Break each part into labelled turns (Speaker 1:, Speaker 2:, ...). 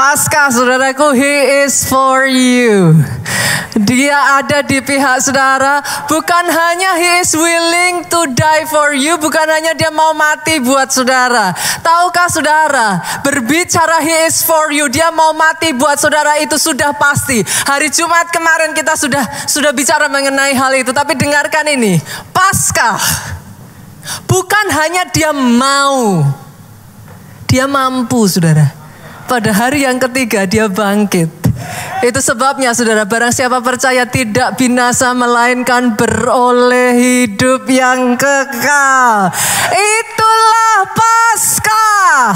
Speaker 1: Paskah, saudaraku, He is for you. Dia ada di pihak saudara. Bukan hanya He is willing to die for you. Bukan hanya dia mau mati buat saudara. Tahukah saudara, berbicara He is for you, dia mau mati buat saudara, itu sudah pasti. Hari Jumat kemarin kita sudah bicara mengenai hal itu. Tapi dengarkan ini, Paskah bukan hanya dia mau, dia mampu, saudara. Pada hari yang ketiga dia bangkit. Itu sebabnya saudara, barang siapa percaya tidak binasa melainkan beroleh hidup yang kekal. Itulah Paskah.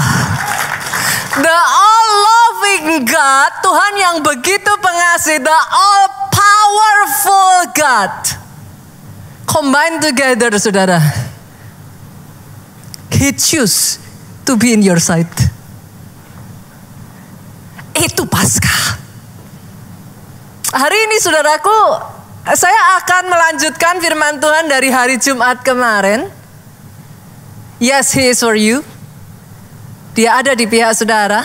Speaker 1: The all-loving God, Tuhan yang begitu pengasih, the all-powerful God. Combine together, saudara. He choose to be in your side. Itu Paskah. Hari ini saudaraku, saya akan melanjutkan firman Tuhan dari hari Jumat kemarin. Yes, He is for you. Dia ada di pihak saudara.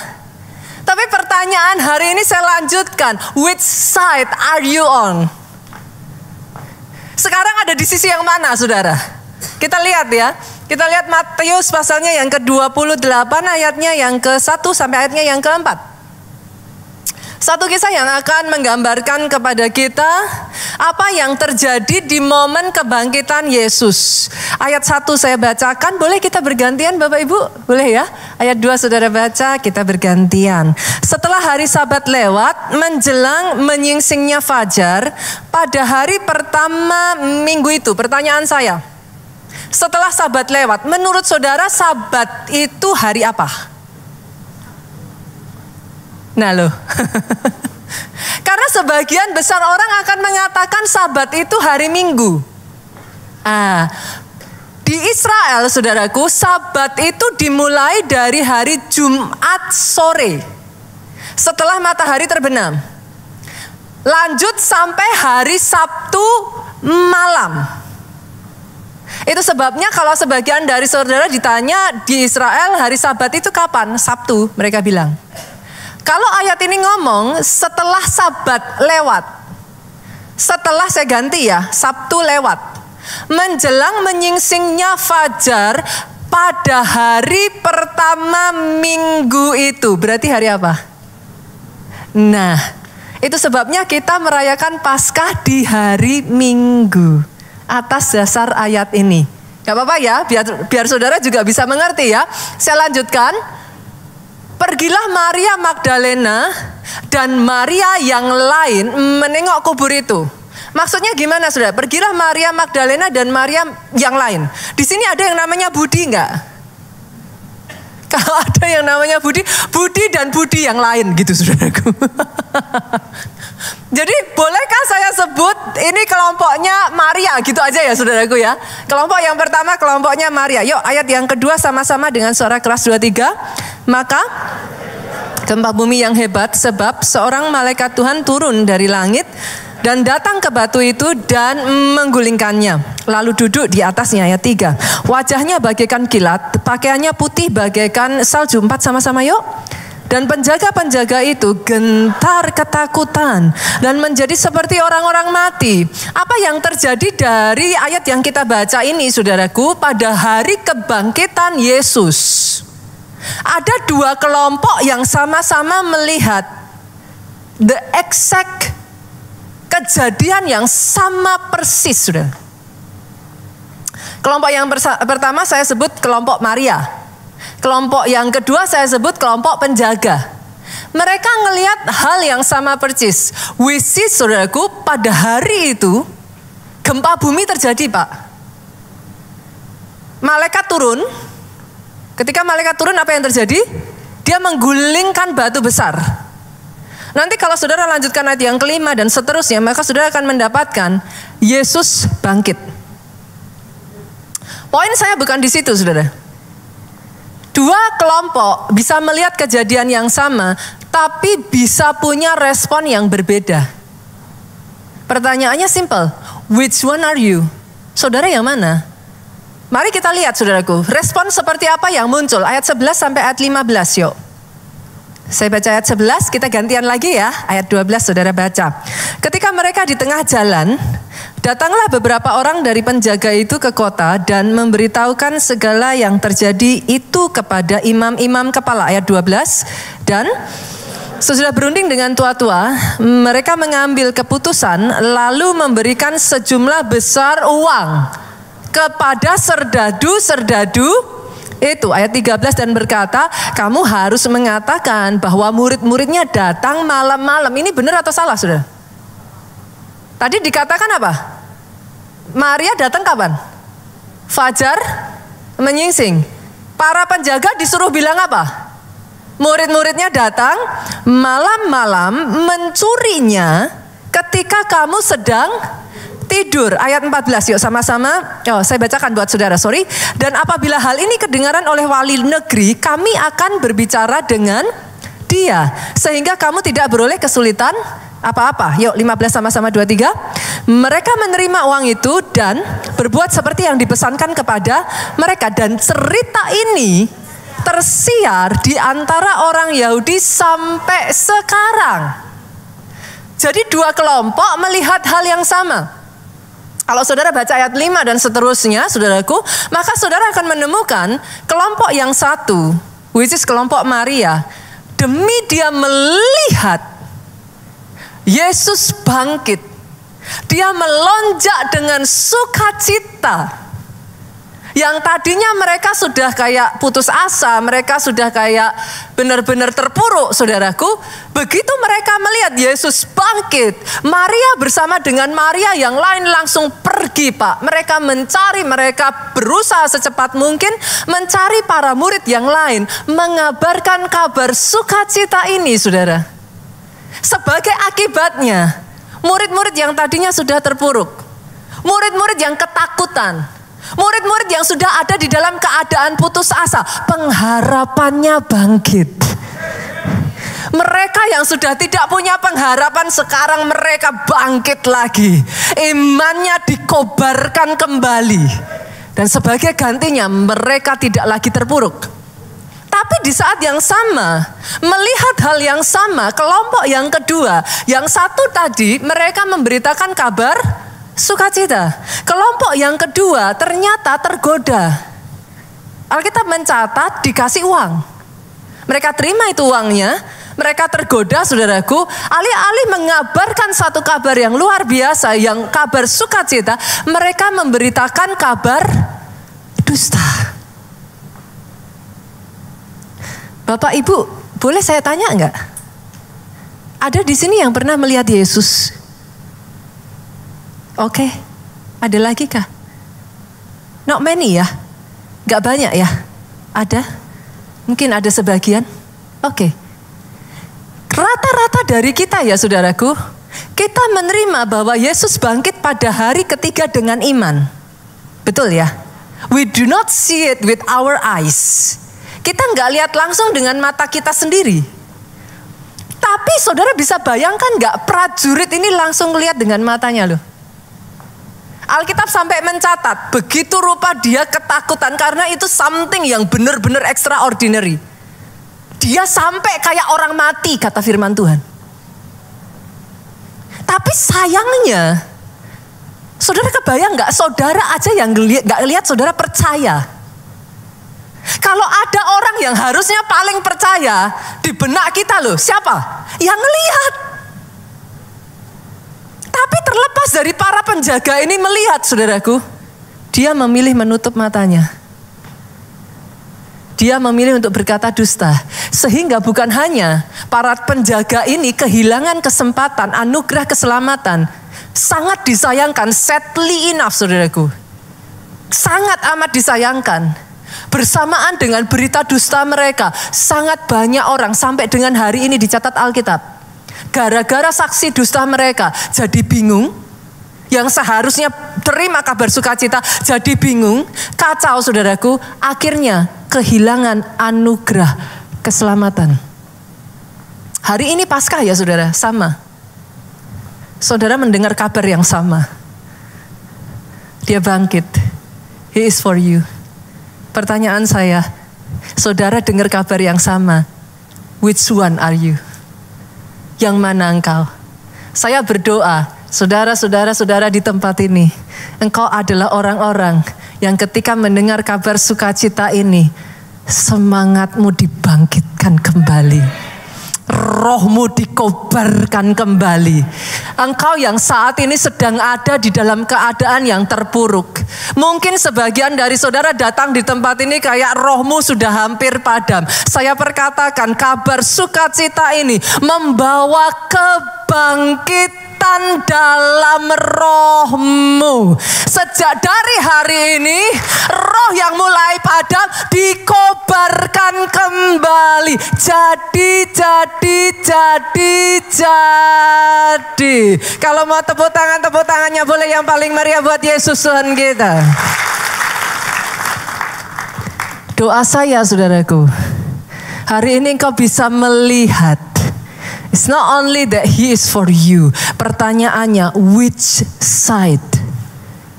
Speaker 1: Tapi pertanyaan hari ini saya lanjutkan. Which side are you on? Sekarang ada di sisi yang mana, saudara? Kita lihat ya. Kita lihat Matius pasalnya yang ke-28, ayatnya yang ke-1 sampai ayatnya yang ke-4. Satu kisah yang akan menggambarkan kepada kita apa yang terjadi di momen kebangkitan Yesus. Ayat 1 saya bacakan, boleh kita bergantian Bapak Ibu? Boleh ya? Ayat 2 saudara baca, kita bergantian. Setelah hari Sabat lewat, menjelang menyingsingnya fajar, pada hari pertama minggu itu, pertanyaan saya, setelah Sabat lewat, menurut saudara Sabat itu hari apa? Nah loh, karena sebagian besar orang akan mengatakan Sabat itu hari Minggu. Di Israel, saudaraku, Sabat itu dimulai dari hari Jumat sore, setelah matahari terbenam, lanjut sampai hari Sabtu malam. Itu sebabnya kalau sebagian dari saudara ditanya di Israel hari Sabat itu kapan? Sabtu, mereka bilang. Kalau ayat ini ngomong setelah Sabat lewat, setelah saya ganti ya, Sabtu lewat, menjelang menyingsingnya fajar pada hari pertama minggu itu, berarti hari apa? Nah, itu sebabnya kita merayakan Paskah di hari Minggu atas dasar ayat ini. Gak apa-apa ya, biar saudara juga bisa mengerti ya. Saya lanjutkan. Pergilah Maria Magdalena dan Maria yang lain menengok kubur itu. Maksudnya gimana saudara? Pergilah Maria Magdalena dan Maria yang lain. Di sini ada yang namanya Budi enggak? Kalau ada yang namanya Budi, Budi dan Budi yang lain gitu saudaraku. Jadi bolehkah saya sebut ini kelompoknya Maria gitu aja ya saudaraku ya. Kelompok yang pertama kelompoknya Maria. Yuk ayat yang kedua sama-sama dengan suara keras 2-3. Maka gempa bumi yang hebat sebab seorang malaikat Tuhan turun dari langit dan datang ke batu itu dan menggulingkannya. Lalu duduk di atasnya, ayat 3. Wajahnya bagaikan kilat, pakaiannya putih bagaikan salju. 4 sama-sama yuk. Dan penjaga-penjaga itu gentar ketakutan dan menjadi seperti orang-orang mati. Apa yang terjadi dari ayat yang kita baca ini saudaraku, pada hari kebangkitan Yesus, ada dua kelompok yang sama-sama melihat the exact kejadian yang sama persis, saudara. Kelompok yang pertama saya sebut kelompok Maria. Kelompok yang kedua saya sebut kelompok penjaga. Mereka ngelihat hal yang sama persis. Which is, saudaraku, pada hari itu gempa bumi terjadi, Pak. Malaikat turun. Ketika malaikat turun, apa yang terjadi? Dia menggulingkan batu besar. Nanti kalau saudara lanjutkan ayat yang kelima dan seterusnya, maka saudara akan mendapatkan Yesus bangkit. Poin saya bukan di situ, saudara. Dua kelompok bisa melihat kejadian yang sama, tapi bisa punya respon yang berbeda. Pertanyaannya simple, which one are you? Saudara yang mana? Mari kita lihat saudaraku, respon seperti apa yang muncul. Ayat 11 sampai ayat 15 yuk. Saya baca ayat 11, kita gantian lagi ya. Ayat 12 saudara baca. Ketika mereka di tengah jalan, datanglah beberapa orang dari penjaga itu ke kota dan memberitahukan segala yang terjadi itu kepada imam-imam kepala. Ayat 12, dan sesudah berunding dengan tua-tua, mereka mengambil keputusan lalu memberikan sejumlah besar uang kepada serdadu-serdadu itu. Ayat 13, dan berkata, kamu harus mengatakan bahwa murid-muridnya datang malam-malam. Ini benar atau salah, saudara? Tadi dikatakan apa? Maria datang kapan? Fajar menyingsing. Para penjaga disuruh bilang apa? Murid-muridnya datang malam-malam, mencurinya ketika kamu sedang tidur. Ayat 14, yuk sama-sama. Saya bacakan buat saudara, sorry. Dan apabila hal ini kedengaran oleh wali negeri, kami akan berbicara dengan dia, sehingga kamu tidak beroleh kesulitan apa-apa. Yuk 15 sama-sama 23. Mereka menerima uang itu dan berbuat seperti yang dipesankan kepada mereka. Dan cerita ini tersiar di antara orang Yahudi sampai sekarang. Jadi dua kelompok melihat hal yang sama. Kalau saudara baca ayat 5 dan seterusnya, saudaraku, maka saudara akan menemukan kelompok yang satu, which is kelompok Maria. Demi dia melihat Yesus bangkit, dia melonjak dengan sukacita. Yang tadinya mereka sudah kayak putus asa, mereka sudah kayak benar-benar terpuruk, saudaraku. Begitu mereka melihat Yesus bangkit, Maria bersama dengan Maria yang lain langsung pergi, Pak. Mereka mencari, mereka berusaha secepat mungkin mencari para murid yang lain, mengabarkan kabar sukacita ini, saudara. Sebagai akibatnya, murid-murid yang tadinya sudah terpuruk, murid-murid yang ketakutan, murid-murid yang sudah ada di dalam keadaan putus asa, pengharapannya bangkit. Mereka yang sudah tidak punya pengharapan, sekarang mereka bangkit lagi. Imannya dikobarkan kembali. Dan sebagai gantinya mereka tidak lagi terpuruk. Tapi di saat yang sama, melihat hal yang sama, kelompok yang kedua, yang satu tadi mereka memberitakan kabar sukacita. Kelompok yang kedua ternyata tergoda. Alkitab mencatat dikasih uang. Mereka terima itu uangnya, mereka tergoda, saudaraku. Alih-alih mengabarkan satu kabar yang luar biasa, yang kabar sukacita, mereka memberitakan kabar dusta. Bapak Ibu, boleh saya tanya enggak? Ada di sini yang pernah melihat Yesus? Oke, ada lagi kah? Not many ya? Gak banyak ya? Ada? Mungkin ada sebagian? Oke. Rata-rata dari kita ya saudaraku, kita menerima bahwa Yesus bangkit pada hari ketiga dengan iman. Betul ya? We do not see it with our eyes. Kita gak lihat langsung dengan mata kita sendiri. Tapi saudara bisa bayangkan gak, prajurit ini langsung lihat dengan matanya loh. Alkitab sampai mencatat, begitu rupa dia ketakutan karena itu something yang benar-benar extraordinary. Dia sampai kayak orang mati, kata firman Tuhan. Tapi sayangnya, saudara kebayang gak, saudara aja yang gak lihat, saudara percaya. Kalau ada orang yang harusnya paling percaya di benak kita loh, siapa? Yang ngelihat. Tapi terlepas dari para penjaga ini melihat, saudaraku, dia memilih menutup matanya. Dia memilih untuk berkata dusta. Sehingga bukan hanya para penjaga ini kehilangan kesempatan, anugerah keselamatan. Sangat disayangkan, sadly enough, saudaraku. Sangat amat disayangkan. Bersamaan dengan berita dusta mereka, sangat banyak orang sampai dengan hari ini dicatat Alkitab. Gara-gara saksi dusta mereka jadi bingung. Yang seharusnya terima kabar sukacita jadi bingung, kacau saudaraku. Akhirnya kehilangan anugerah keselamatan. Hari ini Paskah ya saudara, sama. Saudara mendengar kabar yang sama. Dia bangkit. He is for you. Pertanyaan saya, saudara dengar kabar yang sama, Which one are you? Yang mana engkau? Saya berdoa, saudara di tempat ini, engkau adalah orang-orang yang ketika mendengar kabar sukacita ini, semangatmu dibangkitkan kembali. Rohmu dikobarkan kembali. Engkau yang saat ini sedang ada di dalam keadaan yang terpuruk. Mungkin sebagian dari saudara datang di tempat ini kayak rohmu sudah hampir padam. Saya perkatakan kabar sukacita ini membawa kebangkitan dalam rohmu. Sejak dari hari ini, roh yang mulai padam dikobarkan kembali. Jadi. Kalau mau tepuk tangannya boleh yang paling meriah buat Yesus Tuhan kita. Doa saya saudaraku, hari ini engkau bisa melihat. It's not only that He is for you. Pertanyaannya, which side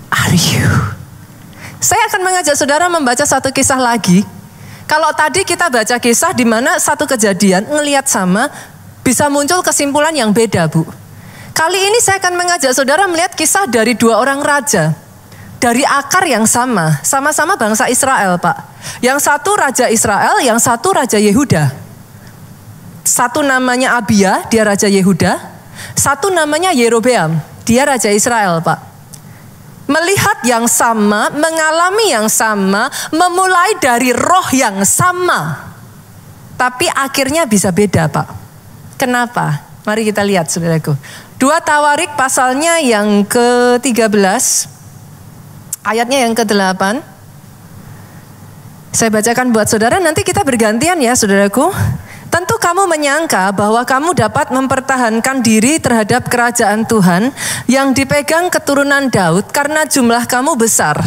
Speaker 1: are you? Saya akan mengajak saudara membaca satu kisah lagi. Kalau tadi kita baca kisah di mana satu kejadian ngelihat sama, bisa muncul kesimpulan yang beda, Bu. Kali ini saya akan mengajak saudara melihat kisah dari dua orang raja. Dari akar yang sama, sama-sama bangsa Israel, Pak. Yang satu raja Israel, yang satu raja Yehuda. Satu namanya Abia, dia raja Yehuda. Satu namanya Yerobeam, dia raja Israel, Pak. Melihat yang sama, mengalami yang sama, memulai dari roh yang sama. Tapi akhirnya bisa beda, Pak. Kenapa? Mari kita lihat, saudaraku. 2 Tawarik pasalnya yang ke-13, ayatnya yang ke-8. Saya bacakan buat saudara, nanti kita bergantian ya, saudaraku. Tentu kamu menyangka bahwa kamu dapat mempertahankan diri terhadap kerajaan Tuhan yang dipegang keturunan Daud karena jumlah kamu besar.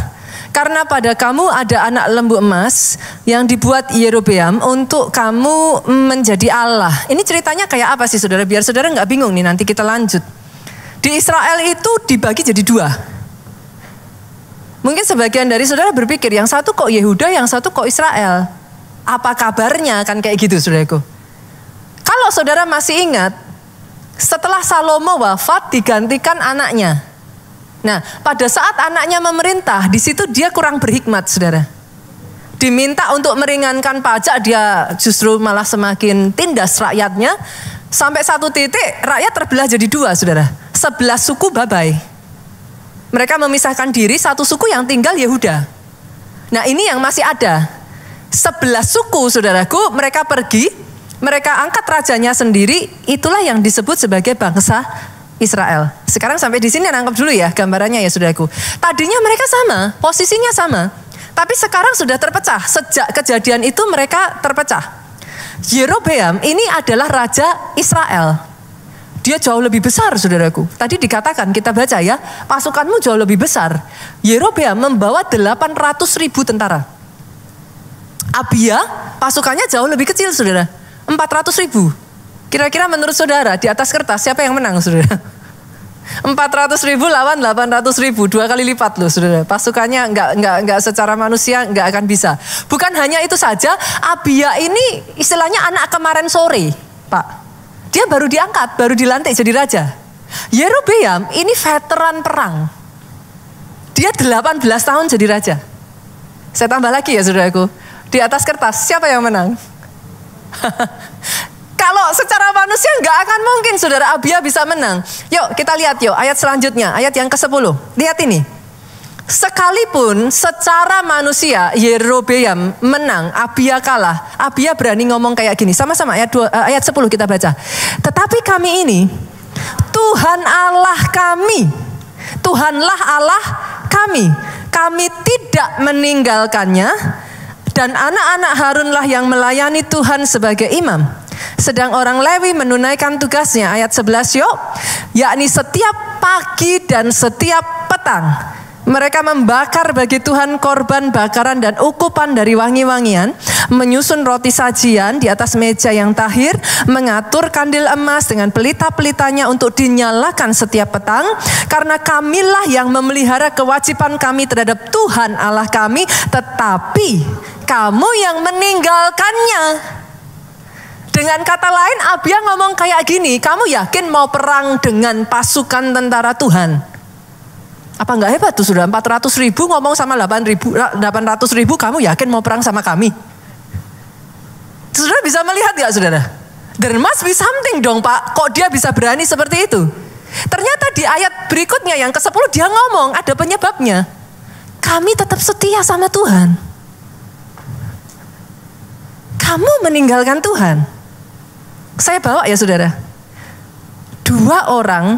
Speaker 1: Karena pada kamu ada anak lembu emas yang dibuat Yerobeam untuk kamu menjadi Allah. Ini ceritanya kayak apa sih saudara? Biar saudara nggak bingung nih, nanti kita lanjut. Di Israel itu dibagi jadi 2. Mungkin sebagian dari saudara berpikir yang satu kok Yehuda, yang satu kok Israel. Apa kabarnya kan kayak gitu saudaraku? Kalau saudara masih ingat, setelah Salomo wafat digantikan anaknya. Nah, pada saat anaknya memerintah, di situ dia kurang berhikmat, saudara. Diminta untuk meringankan pajak, dia justru malah semakin tindas rakyatnya. Sampai satu titik, rakyat terbelah jadi 2, saudara. 11 suku babai. Mereka memisahkan diri, satu suku yang tinggal Yehuda. Nah, ini yang masih ada. 11 suku, saudaraku, mereka pergi. Mereka angkat rajanya sendiri, itulah yang disebut sebagai bangsa Israel. Sekarang sampai di sini nangkep dulu ya gambarannya ya saudaraku. Tadinya mereka sama, posisinya sama. Tapi sekarang sudah terpecah. Sejak kejadian itu mereka terpecah. Yerobeam ini adalah raja Israel. Dia jauh lebih besar saudaraku. Tadi dikatakan kita baca ya, pasukanmu jauh lebih besar. Yerobeam membawa 800.000 tentara. Abia pasukannya jauh lebih kecil saudara. 400.000. Kira-kira menurut saudara di atas kertas siapa yang menang saudara? 400.000 lawan 800.000, 2 kali lipat loh saudara. Pasukannya enggak secara manusia enggak akan bisa. Bukan hanya itu saja, Abia ini istilahnya anak kemarin sore, Pak. Dia baru diangkat, baru dilantik jadi raja. Yerobeam ini veteran perang. Dia 18 tahun jadi raja. Saya tambah lagi ya saudaraku. Di atas kertas siapa yang menang? Kalau secara manusia nggak akan mungkin saudara Abia bisa menang. Yuk kita lihat yuk ayat selanjutnya, ayat yang ke-10. Lihat ini. Sekalipun secara manusia Yerobeam menang, Abia kalah. Abia berani ngomong kayak gini. Sama-sama ayat 10 kita baca. Tetapi kami ini, Tuhan Allah kami, Tuhanlah Allah kami. Kami tidak meninggalkannya. Dan anak-anak Harunlah yang melayani Tuhan sebagai imam. Sedang orang Lewi menunaikan tugasnya, ayat 11 yuk. Yakni setiap pagi dan setiap petang. Mereka membakar bagi Tuhan korban bakaran dan ukupan dari wangi-wangian. Menyusun roti sajian di atas meja yang tahir. Mengatur kandil emas dengan pelita-pelitanya untuk dinyalakan setiap petang. Karena kamilah yang memelihara kewajiban kami terhadap Tuhan Allah kami. Tetapi kamu yang meninggalkannya. Dengan kata lain, Abia ngomong kayak gini, kamu yakin mau perang dengan pasukan tentara Tuhan? Apa enggak hebat tuh sudah 400.000 ngomong sama 800.000, kamu yakin mau perang sama kami? Saudara bisa melihat gak saudara? There must be something dong Pak, kok dia bisa berani seperti itu? Ternyata di ayat berikutnya yang ke-10 dia ngomong, ada penyebabnya. Kami tetap setia sama Tuhan. Kamu meninggalkan Tuhan. Saya bawa ya saudara. 2 orang,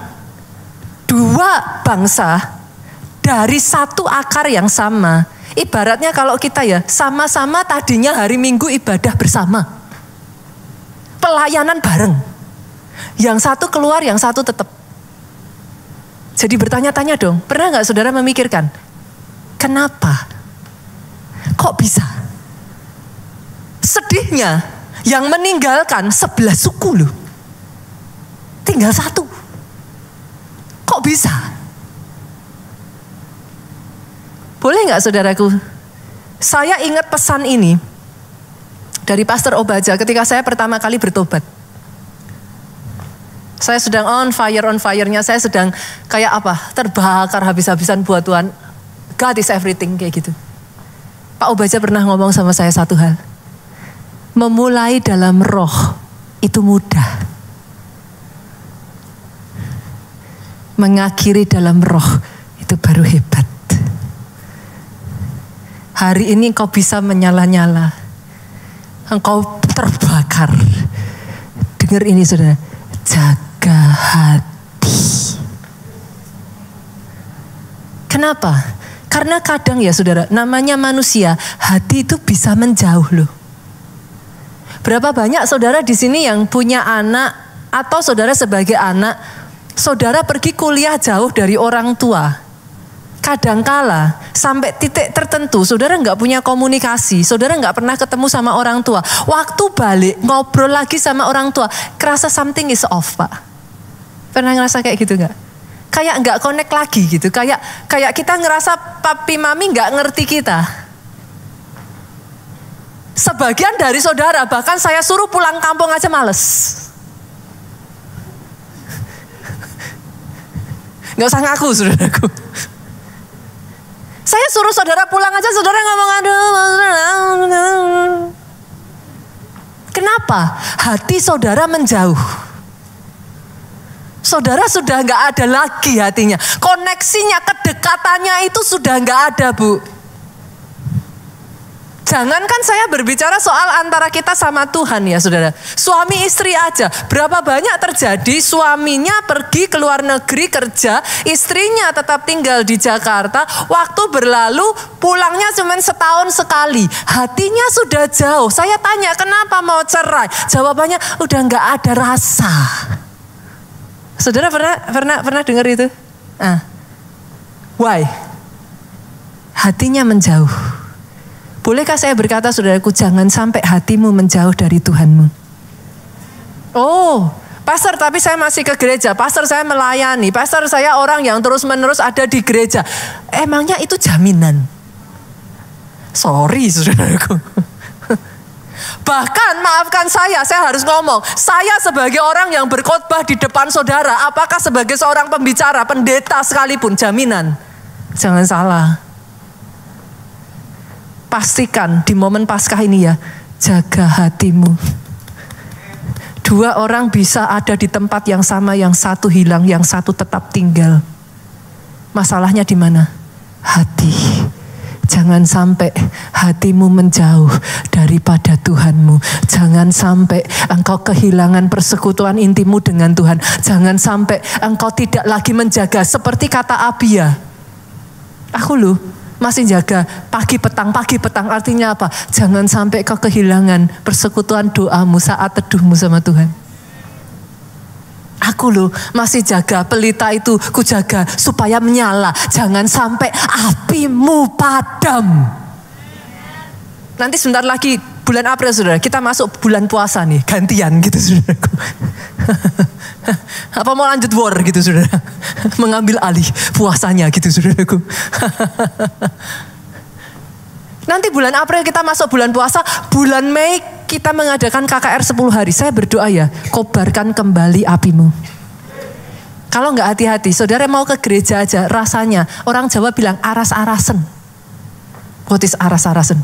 Speaker 1: 2 bangsa dari satu akar yang sama. Ibaratnya kalau kita ya sama-sama tadinya hari Minggu ibadah bersama. Pelayanan bareng. Yang satu keluar, yang satu tetap. Jadi bertanya-tanya dong, pernah gak saudara memikirkan, kenapa? Kok bisa? Sedihnya, yang meninggalkan 11 suku loh. Tinggal 1. Kok bisa? Boleh gak saudaraku? Saya ingat pesan ini dari Pastor Obaja ketika saya pertama kali bertobat. Saya sedang on fire-nya, saya sedang kayak apa? Terbakar habis-habisan buat Tuhan. God is everything, kayak gitu. Pak Obaja pernah ngomong sama saya satu hal. Memulai dalam roh itu mudah. Mengakhiri dalam roh itu baru hebat. Hari ini engkau bisa menyala-nyala. Engkau terbakar. Dengar ini saudara. Jaga hati. Kenapa? Karena kadang ya saudara, namanya manusia, hati itu bisa menjauh loh. Berapa banyak saudara di sini yang punya anak atau saudara sebagai anak, saudara pergi kuliah jauh dari orang tua. Kadangkala sampai titik tertentu saudara nggak punya komunikasi, saudara nggak pernah ketemu sama orang tua. Waktu balik ngobrol lagi sama orang tua, kerasa something is off Pak. Pernah ngerasa kayak gitu nggak? Kayak nggak connect lagi gitu, kayak kita ngerasa papi mami nggak ngerti kita. Sebagian dari saudara bahkan saya suruh pulang kampung aja males. Nggak usah ngaku saudaraku. Saya suruh saudara pulang aja, saudara ngomong aduh. Kenapa? Hati saudara menjauh. Saudara sudah nggak ada lagi hatinya. Koneksinya, kedekatannya itu sudah nggak ada Bu. Jangankan saya berbicara soal antara kita sama Tuhan ya saudara. Suami istri aja. Berapa banyak terjadi suaminya pergi ke luar negeri kerja. Istrinya tetap tinggal di Jakarta. Waktu berlalu pulangnya cuma setahun sekali. Hatinya sudah jauh. Saya tanya kenapa mau cerai. Jawabannya udah gak ada rasa. Saudara pernah dengar itu? Why? Hatinya menjauh. Bolehkah saya berkata saudaraku, jangan sampai hatimu menjauh dari Tuhanmu. Oh, pastor tapi saya masih ke gereja, pastor saya melayani, pastor saya orang yang terus-menerus ada di gereja. Emangnya itu jaminan? Sorry saudaraku. Bahkan maafkan saya harus ngomong, saya sebagai orang yang berkhotbah di depan saudara, apakah sebagai seorang pembicara, pendeta sekalipun, jaminan? Jangan salah. Pastikan di momen Paskah ini ya, jaga hatimu. 2 orang bisa ada di tempat yang sama, yang satu hilang, yang satu tetap tinggal. Masalahnya di mana? Hati. Jangan sampai hatimu menjauh daripada Tuhanmu. Jangan sampai engkau kehilangan persekutuan intimu dengan Tuhan. Jangan sampai engkau tidak lagi menjaga seperti kata Abia. Aku loh masih jaga pagi petang artinya apa? Jangan sampai kau kehilangan persekutuan doamu saat teduhmu sama Tuhan. Aku loh masih jaga pelita itu, ku jaga supaya menyala. Jangan sampai apimu padam. Nanti sebentar lagi bulan April saudara, kita masuk bulan puasa nih, gantian gitu saudaraku. Apa mau lanjut war gitu saudara? Mengambil alih puasanya gitu saudaraku. Nanti bulan April kita masuk bulan puasa, bulan Mei kita mengadakan KKR 10 hari, saya berdoa ya, kobarkan kembali apimu. Kalau nggak hati-hati, saudara mau ke gereja aja, rasanya orang Jawa bilang aras-arasen. What is aras-arasen?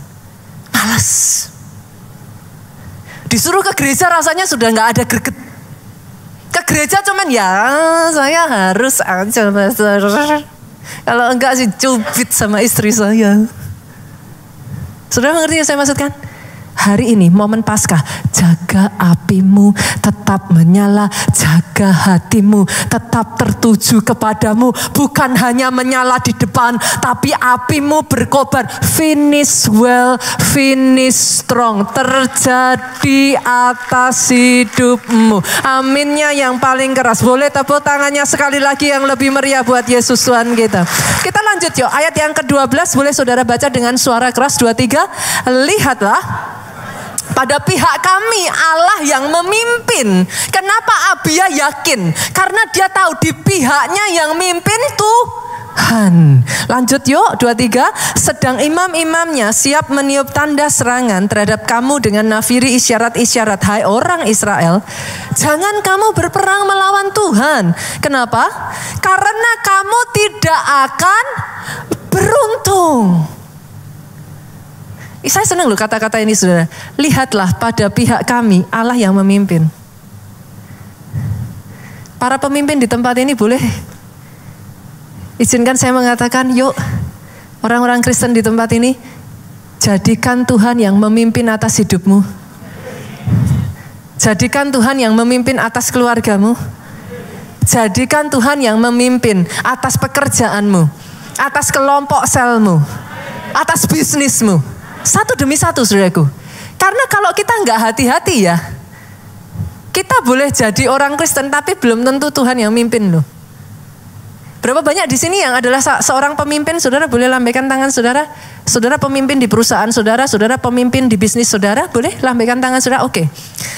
Speaker 1: Malas. Disuruh ke gereja rasanya sudah nggak ada greget. Ke gereja cuman ya saya harus aja pastor. Kalau enggak sih cubit sama istri saya. Saudara mengerti yang saya maksudkan? Hari ini momen Paskah, jaga apimu tetap menyala, jaga hatimu tetap tertuju kepadamu, bukan hanya menyala di depan, tapi apimu berkobar. Finish well, finish strong, terjadi atas hidupmu. Aminnya yang paling keras. Boleh tepuk tangannya sekali lagi yang lebih meriah buat Yesus Tuhan kita. Kita lanjut yuk, ayat yang ke-12 boleh saudara baca dengan suara keras. 2-3, lihatlah. Pada pihak kami Allah yang memimpin. Kenapa Abia yakin? Karena dia tahu di pihaknya yang mimpin Tuhan. Lanjut yuk 2-3. Sedang imam-imamnya siap meniup tanda serangan terhadap kamu dengan nafiri isyarat-isyarat. Hai orang Israel, jangan kamu berperang melawan Tuhan. Kenapa? Karena kamu tidak akan beruntung. Saya senang loh kata-kata ini saudara. Lihatlah pada pihak kami Allah yang memimpin. Para pemimpin di tempat ini boleh izinkan saya mengatakan, yuk orang-orang Kristen di tempat ini, jadikan Tuhan yang memimpin atas hidupmu. Jadikan Tuhan yang memimpin atas keluargamu. Jadikan Tuhan yang memimpin atas pekerjaanmu, atas kelompok selmu, atas bisnismu. Satu demi satu saudaraku. Karena kalau kita nggak hati-hati ya, kita boleh jadi orang Kristen tapi belum tentu Tuhan yang mimpin loh. Berapa banyak di sini yang adalah seorang pemimpin? Saudara boleh lambaikan tangan saudara. Saudara pemimpin di perusahaan saudara, saudara pemimpin di bisnis saudara, boleh lambaikan tangan saudara. Oke.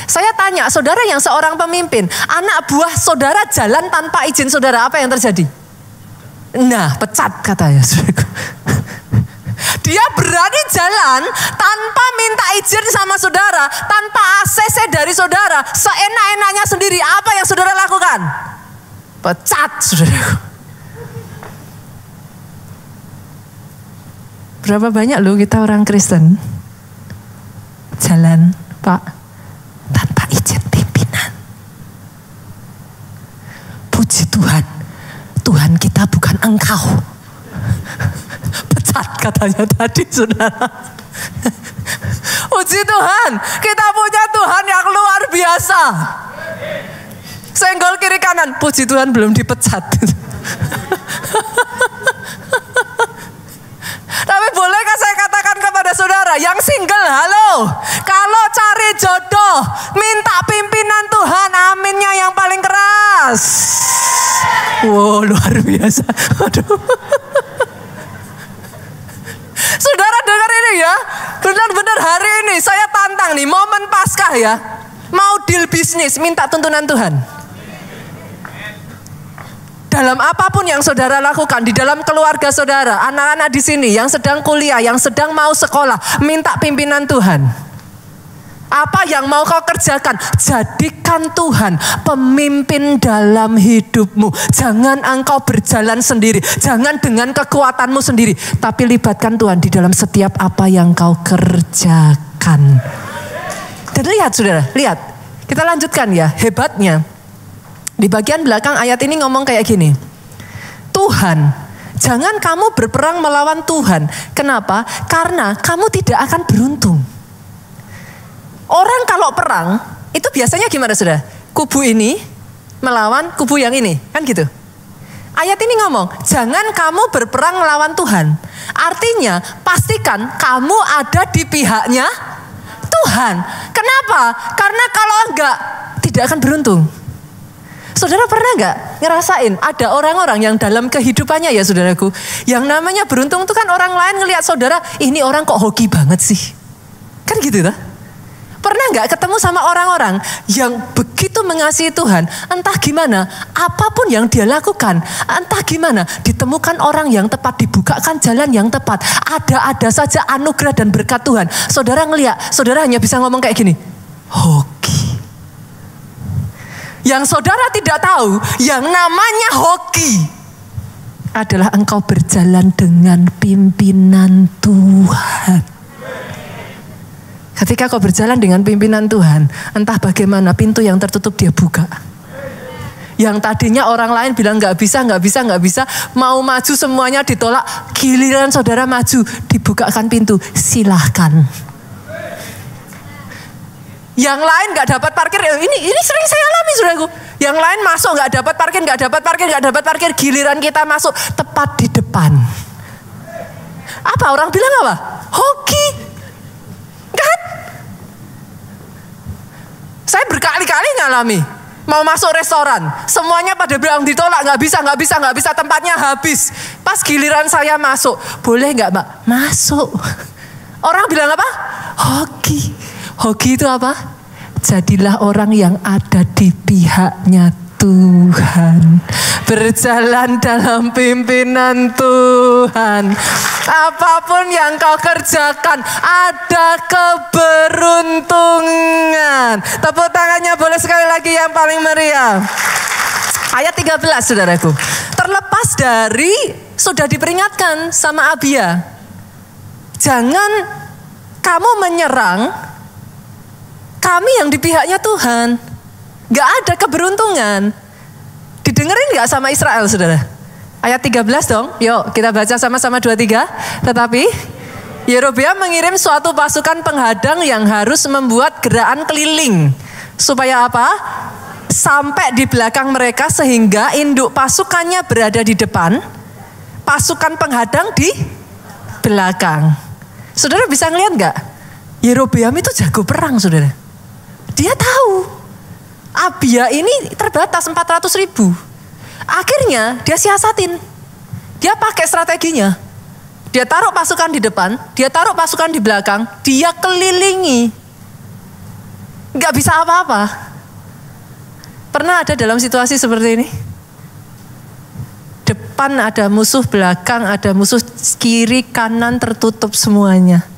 Speaker 1: Saya tanya, saudara yang seorang pemimpin, anak buah saudara jalan tanpa izin saudara, apa yang terjadi? Nah, pecat katanya saudaraku. Dia berani jalan tanpa minta izin sama saudara, tanpa ACC dari saudara, seenak-enaknya sendiri. Apa yang saudara lakukan? Pecat, saudaraku. Berapa banyak loh kita orang Kristen jalan, Pak, tanpa izin pimpinan. Puji Tuhan, Tuhan kita bukan engkau. Pecat katanya tadi saudara. Puji Tuhan, kita punya Tuhan yang luar biasa. Senggol kiri kanan, puji Tuhan belum dipecat. Tapi bolehkah saya katakan kepada saudara yang single, halo, kalau cari jodoh, minta pimpinan Tuhan, aminnya yang paling keras. Wow, luar biasa. Aduh. Saudara dengar ini ya, benar-benar hari ini saya tantang nih, momen Paskah ya, mau deal bisnis, minta tuntunan Tuhan. Dalam apapun yang saudara lakukan, di dalam keluarga saudara, anak-anak di sini yang sedang kuliah, yang sedang mau sekolah, minta pimpinan Tuhan. Apa yang mau kau kerjakan, jadikan Tuhan pemimpin dalam hidupmu. Jangan engkau berjalan sendiri, jangan dengan kekuatanmu sendiri, tapi libatkan Tuhan di dalam setiap apa yang kau kerjakan. Dan lihat saudara, lihat, kita lanjutkan ya, hebatnya. Di bagian belakang ayat ini ngomong kayak gini. Tuhan, jangan kamu berperang melawan Tuhan. Kenapa? Karena kamu tidak akan beruntung. Orang kalau perang, itu biasanya gimana saudara? Kubu ini melawan kubu yang ini, kan gitu. Ayat ini ngomong, jangan kamu berperang melawan Tuhan. Artinya, pastikan kamu ada di pihaknya Tuhan. Kenapa? Karena kalau enggak, tidak akan beruntung. Saudara pernah nggak ngerasain ada orang-orang yang dalam kehidupannya ya saudaraku, yang namanya beruntung itu kan orang lain ngelihat saudara, ini orang kok hoki banget sih. Kan gitu tuh. Pernah nggak ketemu sama orang-orang yang begitu mengasihi Tuhan, entah gimana, apapun yang dia lakukan, entah gimana, ditemukan orang yang tepat, dibukakan jalan yang tepat, ada saja anugerah dan berkat Tuhan. Saudara ngeliat, saudara hanya bisa ngomong kayak gini, hoki. Yang saudara tidak tahu, yang namanya hoki adalah engkau berjalan dengan pimpinan Tuhan. Ketika kau berjalan dengan pimpinan Tuhan, entah bagaimana pintu yang tertutup dia buka. Yang tadinya orang lain bilang nggak bisa, mau maju semuanya ditolak, giliran saudara maju, dibukakan pintu, silahkan. Yang lain nggak dapat parkir, ini sering saya alami saudaraku. Yang lain masuk nggak dapat parkir, giliran kita masuk tepat di depan. Apa orang bilang apa? Hoki, kan? Saya berkali-kali ngalami. Mau masuk restoran, semuanya pada bilang ditolak, nggak bisa, tempatnya habis. Pas giliran saya masuk, boleh nggak Mbak? Masuk. Orang bilang apa? Hoki. Hoki itu apa? Jadilah orang yang ada di pihaknya Tuhan. Berjalan dalam pimpinan Tuhan. Apapun yang kau kerjakan, ada keberuntungan. Tepuk tangannya boleh sekali lagi yang paling meriah. Ayat 13 saudaraku. Terlepas dari, sudah diperingatkan sama Abia. Jangan kamu menyerang kami yang di pihaknya Tuhan. Gak ada keberuntungan. Didengerin gak sama Israel saudara? Ayat 13 dong. Yuk kita baca sama-sama 2-3. Tetapi Yerobeam mengirim suatu pasukan penghadang yang harus membuat gerakan keliling. Supaya apa? Sampai di belakang mereka sehingga induk pasukannya berada di depan. Pasukan penghadang di belakang. Saudara bisa ngeliat gak? Yerobeam itu jago perang saudara. Dia tahu Abia ini terbatas 400.000. Akhirnya dia siasatin. Dia pakai strateginya. Dia taruh pasukan di depan, dia taruh pasukan di belakang, dia kelilingi. Gak bisa apa-apa. Pernah ada dalam situasi seperti ini? Depan ada musuh, belakang ada musuh, kiri kanan tertutup semuanya.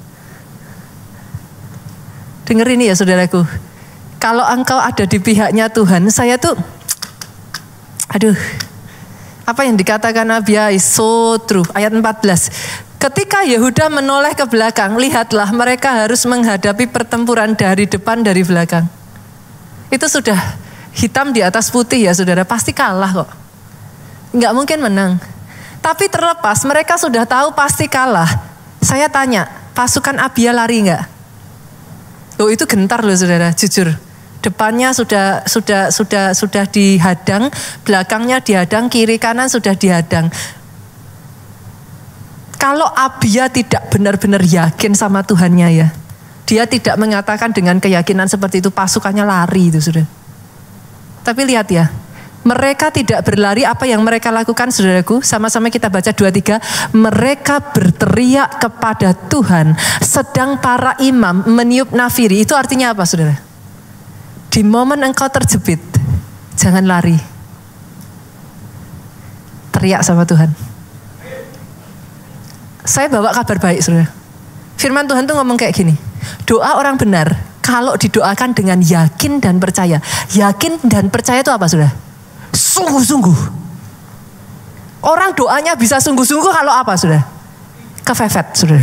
Speaker 1: Dengar ini ya saudaraku. Kalau engkau ada di pihaknya Tuhan, saya tuh, apa yang dikatakan Abia is so true. Ayat 14. Ketika Yehuda menoleh ke belakang, lihatlah mereka harus menghadapi pertempuran dari depan, dari belakang. Itu sudah hitam di atas putih ya saudara, pasti kalah kok. Nggak mungkin menang. Tapi terlepas mereka sudah tahu pasti kalah. Saya tanya, pasukan Abia lari nggak? Oh itu gentar loh saudara, jujur. Depannya sudah dihadang, belakangnya dihadang, kiri kanan sudah dihadang. Kalau Abia tidak benar-benar yakin sama Tuhannya ya, dia tidak mengatakan dengan keyakinan seperti itu, pasukannya lari itu sudah. Tapi lihat ya, mereka tidak berlari, apa yang mereka lakukan saudaraku? Sama-sama kita baca 2-3. Mereka berteriak kepada Tuhan, sedang para imam meniup nafiri. Itu artinya apa saudara? Di momen engkau terjepit, jangan lari. Teriak sama Tuhan. Saya bawa kabar baik saudara. Firman Tuhan tuh ngomong kayak gini. Doa orang benar, kalau didoakan dengan yakin dan percaya. Yakin dan percaya itu apa saudara? Sungguh-sungguh. Orang doanya bisa sungguh-sungguh kalau apa saudara? Kepepet saudara.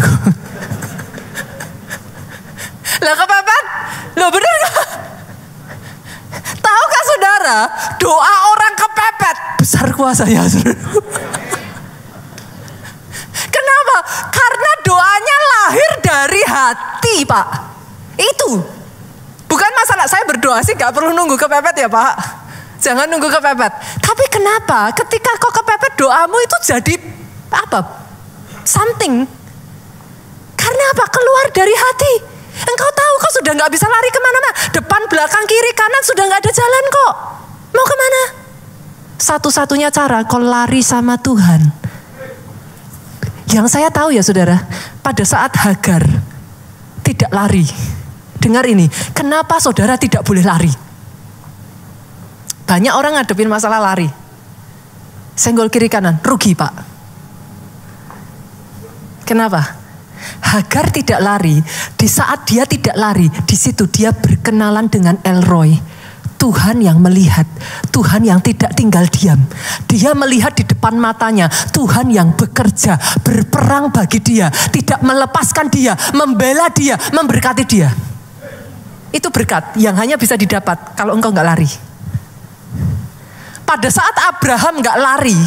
Speaker 1: Lah kepepet? Loh bener gak? Tahukah saudara, doa orang kepepet besar kuasanya saudara. Kenapa? Karena doanya lahir dari hati Pak. Itu bukan masalah saya berdoa sih gak perlu nunggu kepepet ya Pak. Jangan nunggu kepepet. Tapi kenapa ketika kau kepepet doamu itu jadi apa? Something. Karena apa? Keluar dari hati. Engkau tahu kau sudah gak bisa lari kemana-mana. Depan, belakang, kiri, kanan sudah gak ada jalan kok. Mau kemana? Satu-satunya cara kau lari sama Tuhan. Yang saya tahu ya saudara, pada saat Hagar tidak lari dengar ini. Kenapa saudara tidak boleh lari? Banyak orang ngadepin masalah lari. Senggol kiri kanan, rugi Pak. Kenapa? Hagar tidak lari. Di saat dia tidak lari, di situ dia berkenalan dengan El Roy. Tuhan yang melihat, Tuhan yang tidak tinggal diam. Dia melihat di depan matanya, Tuhan yang bekerja, berperang bagi dia, tidak melepaskan dia, membela dia, memberkati dia. Itu berkat yang hanya bisa didapat kalau engkau gak lari. Pada saat Abraham gak lari,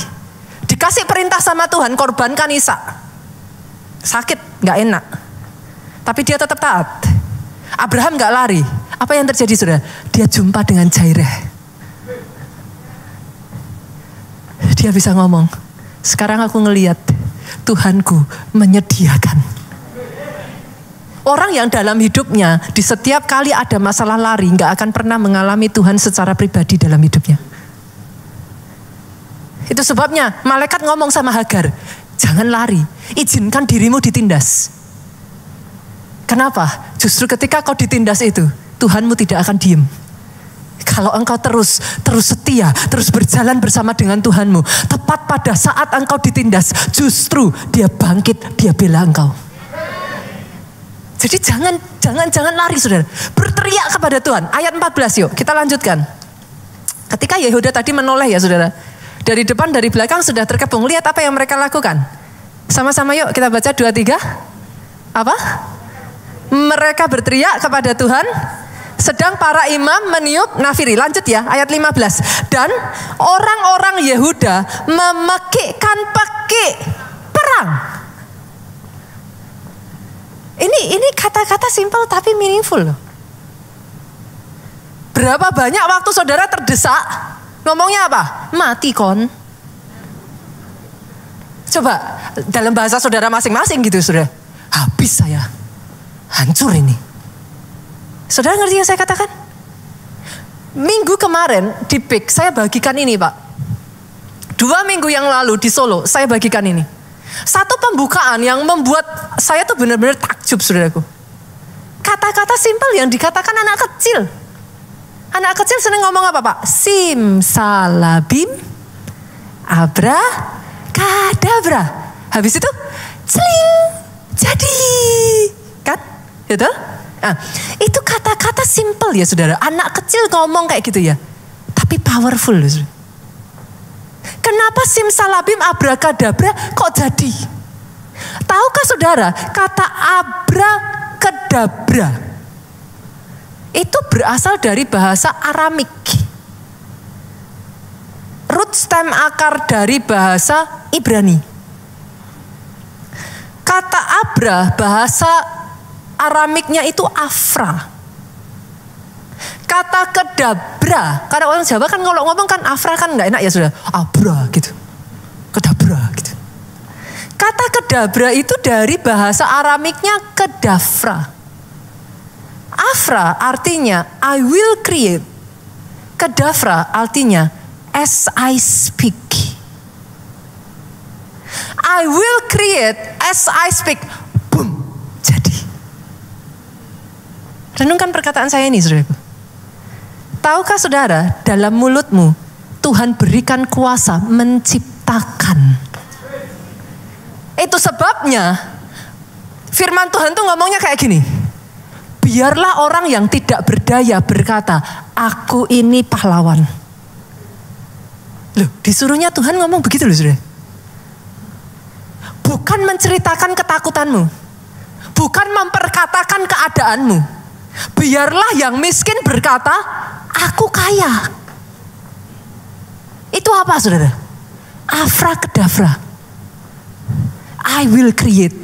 Speaker 1: dikasih perintah sama Tuhan, korbankan Ishak. Sakit, gak enak. Tapi dia tetap taat. Abraham gak lari. Apa yang terjadi saudara? Dia jumpa dengan Jaireh. Dia bisa ngomong, sekarang aku ngelihat Tuhanku menyediakan. Orang yang dalam hidupnya di setiap kali ada masalah lari gak akan pernah mengalami Tuhan secara pribadi dalam hidupnya. Itu sebabnya malaikat ngomong sama Hagar, jangan lari, izinkan dirimu ditindas. Kenapa? Justru ketika kau ditindas itu, Tuhanmu tidak akan diem. Kalau engkau terus setia, terus berjalan bersama dengan Tuhanmu, tepat pada saat engkau ditindas, justru dia bangkit, dia bela engkau. Jadi jangan lari saudara. Berteriak kepada Tuhan. Ayat 14 yuk, kita lanjutkan. Ketika Yehuda tadi menoleh ya saudara. Dari depan, dari belakang sudah terkepung. Lihat apa yang mereka lakukan. Sama-sama yuk kita baca 2-3. Apa? Mereka berteriak kepada Tuhan, sedang para imam meniup nafiri. Lanjut ya, ayat 15. Dan orang-orang Yehuda memekikkan pekik perang. Ini kata-kata simpel tapi meaningful loh. Berapa banyak waktu saudara terdesak, ngomongnya apa? Mati kon. Coba dalam bahasa saudara masing-masing gitu saudara. Habis saya. Hancur ini. Saudara ngerti yang saya katakan? Minggu kemarin di PIK saya bagikan ini Pak. 2 minggu yang lalu di Solo saya bagikan ini. Satu pembukaan yang membuat saya tuh benar-benar takjub saudaraku. Kata-kata simpel yang dikatakan anak kecil. Anak kecil seneng ngomong apa Pak? Sim salabim abra kadabra. Habis itu celing jadi. Kan? Gitu? Nah, itu kata-kata simple ya saudara. Anak kecil ngomong kayak gitu ya. Tapi powerful loh saudara. Kenapa simsalabim abrakadabra kok jadi? Tahukah saudara kata abrakadabra itu berasal dari bahasa Aramik. Root stem akar dari bahasa Ibrani. Kata abra bahasa Aramiknya itu afra. Kata kedabra, karena orang Jawa kan kalau ngomong kan afra kan nggak enak ya sudah, abra gitu, kedabra gitu. Kata kedabra itu dari bahasa Aramiknya kedafra. Afra artinya I will create. Kedafra artinya as I speak. I will create as I speak. Boom, jadi. Renungkan perkataan saya ini, saudaraku. Tahukah saudara, dalam mulutmu Tuhan berikan kuasa menciptakan. Itu sebabnya firman Tuhan tuh ngomongnya kayak gini. Biarlah orang yang tidak berdaya berkata, aku ini pahlawan. Loh, disuruhnya Tuhan ngomong begitu loh, saudara. Bukan menceritakan ketakutanmu. Bukan memperkatakan keadaanmu. Biarlah yang miskin berkata, aku kaya. Itu apa saudara? Afrakadabra. I will create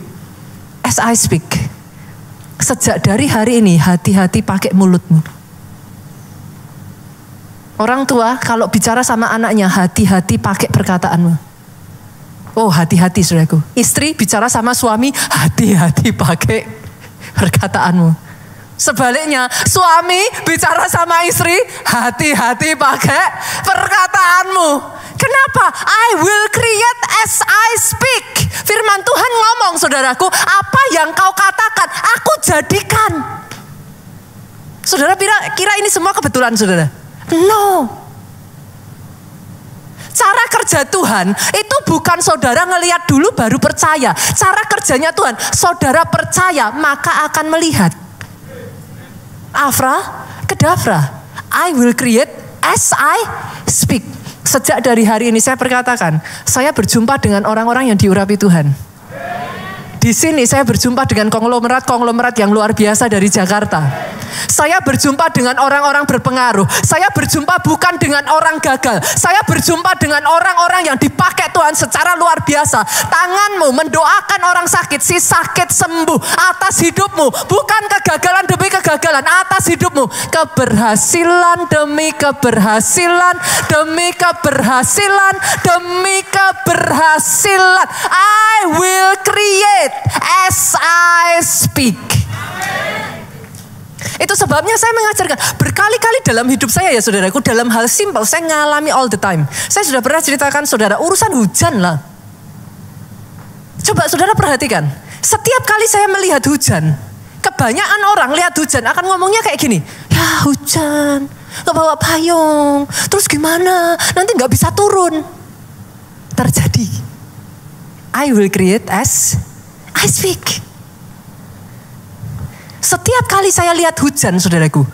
Speaker 1: as I speak. Sejak dari hari ini hati-hati pakai mulutmu. Orang tua kalau bicara sama anaknya hati-hati pakai perkataanmu. Oh hati-hati saudaraku. Istri bicara sama suami hati-hati pakai perkataanmu. Sebaliknya, suami bicara sama istri, hati-hati pakai perkataanmu. Kenapa? I will create as I speak. Firman Tuhan ngomong, saudaraku, apa yang kau katakan, aku jadikan. Saudara kira ini semua kebetulan saudara? No. Cara kerja Tuhan itu bukan saudara ngelihat dulu baru percaya. Cara kerjanya Tuhan, saudara percaya maka akan melihat. Afra, kedavra. I will create as I speak. Sejak dari hari ini saya perkatakan, saya berjumpa dengan orang-orang yang diurapi Tuhan. Di sini saya berjumpa dengan konglomerat yang luar biasa dari Jakarta. Saya berjumpa dengan orang-orang berpengaruh. Saya berjumpa bukan dengan orang gagal. Saya berjumpa dengan orang-orang yang dipakai Tuhan secara luar biasa. Tanganmu mendoakan orang sakit, si sakit sembuh atas hidupmu. Bukan kegagalan demi kegagalan, atas hidupmu. Keberhasilan demi keberhasilan, demi keberhasilan, demi keberhasilan. I will create as I speak. Itu sebabnya saya mengajarkan berkali-kali dalam hidup saya ya saudaraku, dalam hal simpel saya ngalami all the time. Saya sudah pernah ceritakan saudara urusan hujan lah. Coba saudara perhatikan, setiap kali saya melihat hujan, kebanyakan orang lihat hujan akan ngomongnya kayak gini, ya hujan, gak bawa payung, terus gimana, nanti gak bisa turun. Terjadi, I will create as I speak. Setiap kali saya lihat hujan, saudaraku,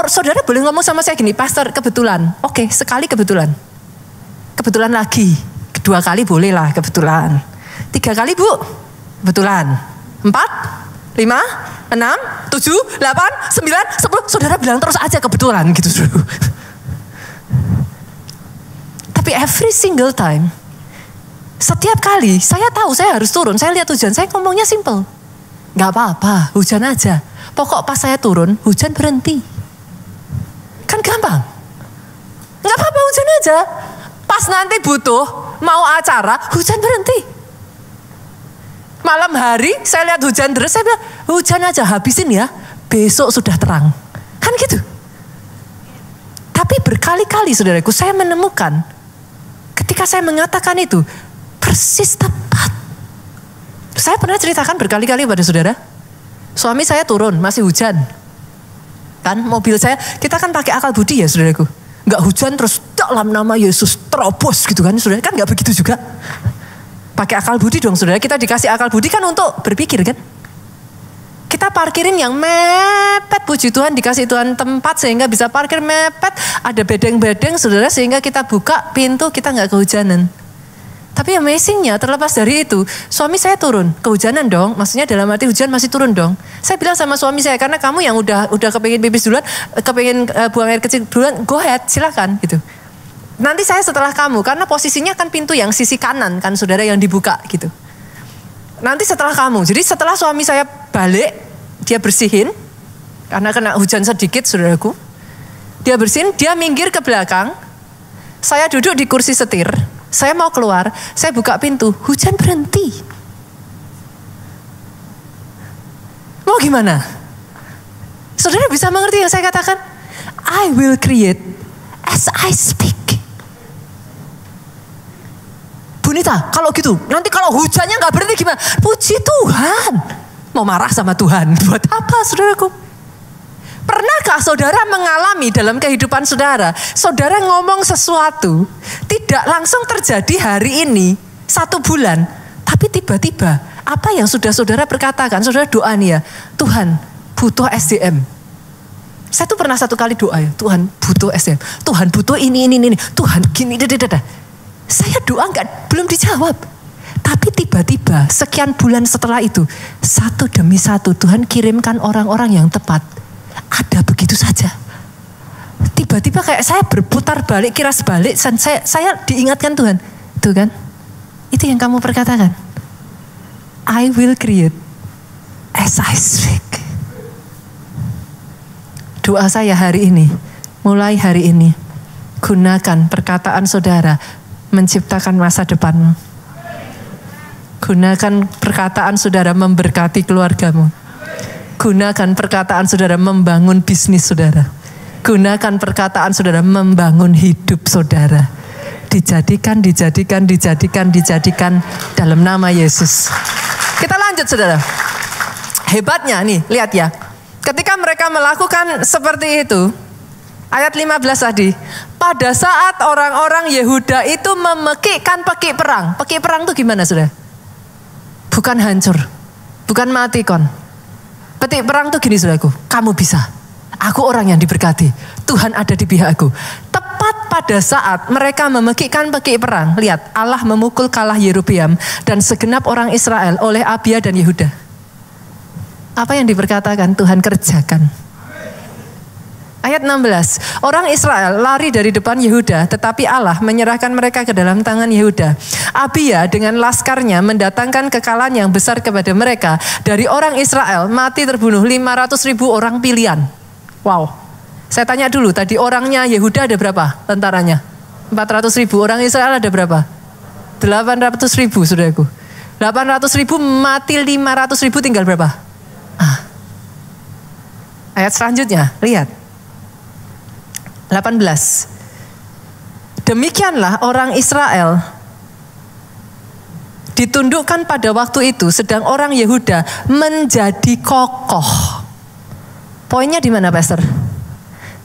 Speaker 1: saudara boleh ngomong sama saya gini, pastor kebetulan, oke, sekali kebetulan, kebetulan lagi, kedua kali boleh lah kebetulan, 3 kali bu, kebetulan, 4, 5, 6, 7, 8, 9, 10, saudara bilang terus aja kebetulan gitu, saudara. Tapi every single time, setiap kali saya tahu saya harus turun, saya lihat hujan, saya ngomongnya simple. Gak apa-apa, hujan aja. Pokok pas saya turun, hujan berhenti. Kan gampang. Gak apa-apa, hujan aja. Pas nanti butuh, mau acara, hujan berhenti. Malam hari, saya lihat hujan deras, saya bilang, hujan aja, habisin ya. Besok sudah terang. Kan gitu. Tapi berkali-kali, saudaraku, saya menemukan, ketika saya mengatakan itu, persis tepat. Saya pernah ceritakan berkali-kali pada saudara, suami saya turun, masih hujan. Kan mobil saya, kita kan pakai akal budi ya saudaraku. Gak hujan terus dalam nama Yesus terobos gitu kan saudara, kan gak begitu juga. Pakai akal budi dong saudara, kita dikasih akal budi kan untuk berpikir kan. Kita parkirin yang mepet, puji Tuhan dikasih Tuhan tempat sehingga bisa parkir mepet. Ada bedeng-bedeng saudara sehingga kita buka pintu, kita gak kehujanan. Tapi amazingnya terlepas dari itu, suami saya turun, kehujanan dong, maksudnya dalam arti hujan masih turun dong. Saya bilang sama suami saya, karena kamu yang udah kepingin pipis duluan, kepingin buang air kecil duluan, go ahead, silakan gitu. Nanti saya setelah kamu, karena posisinya kan pintu yang sisi kanan kan saudara yang dibuka gitu. Nanti setelah kamu, jadi setelah suami saya balik, dia bersihin, karena kena hujan sedikit saudaraku. Dia bersihin, dia minggir ke belakang, saya duduk di kursi setir. Saya mau keluar, saya buka pintu, hujan berhenti. Mau gimana? Saudara bisa mengerti yang saya katakan? I will create as I speak. Bunita, kalau gitu, nanti kalau hujannya gak berhenti gimana? Puji Tuhan. Mau marah sama Tuhan, buat apa saudaraku? Pernahkah saudara mengalami dalam kehidupan saudara, saudara ngomong sesuatu, tidak langsung terjadi hari ini, 1 bulan, tapi tiba-tiba, apa yang sudah saudara perkatakan, saudara doa nih ya, Tuhan butuh SDM. Saya tuh pernah 1 kali doa ya, Tuhan butuh SDM, Tuhan butuh ini, Tuhan gini, Saya doa belum dijawab. Tapi tiba-tiba, sekian bulan setelah itu, 1 demi 1, Tuhan kirimkan orang-orang yang tepat. Ada begitu saja. Tiba-tiba kayak saya berputar balik, kiras balik, dan saya diingatkan Tuhan. Itu kan, itu yang kamu perkatakan. I will create as I speak. Doa saya hari ini, mulai hari ini, gunakan perkataan saudara menciptakan masa depanmu. Gunakan perkataan saudara memberkati keluargamu. Gunakan perkataan saudara membangun bisnis saudara. Gunakan perkataan saudara membangun hidup saudara. Dijadikan dalam nama Yesus. Kita lanjut saudara. Hebatnya nih, lihat ya. Ketika mereka melakukan seperti itu, ayat 15 tadi, pada saat orang-orang Yehuda itu memekikkan peki perang. Peki perang itu gimana sudah? Bukan hancur, bukan mati kon. Peki perang itu gini saudaraku, kamu bisa. Aku orang yang diberkati, Tuhan ada di pihakku. Tepat pada saat mereka memekikkan peki perang, lihat Allah memukul kalah Yerobeam dan segenap orang Israel oleh Abia dan Yehuda. Apa yang diperkatakan Tuhan kerjakan. Ayat 16, orang Israel lari dari depan Yehuda, tetapi Allah menyerahkan mereka ke dalam tangan Yehuda. Abia dengan laskarnya mendatangkan kekalahan yang besar kepada mereka. Dari orang Israel mati terbunuh 500.000 orang pilihan. Wow, saya tanya dulu, tadi orangnya Yehuda ada berapa tentaranya? 400.000, orang Israel ada berapa? 800.000 saudaraku. 800.000 mati 500.000 tinggal berapa? Ayat selanjutnya, lihat. 18. Demikianlah orang Israel ditundukkan pada waktu itu, sedang orang Yehuda menjadi kokoh. Poinnya di mana, Pastor?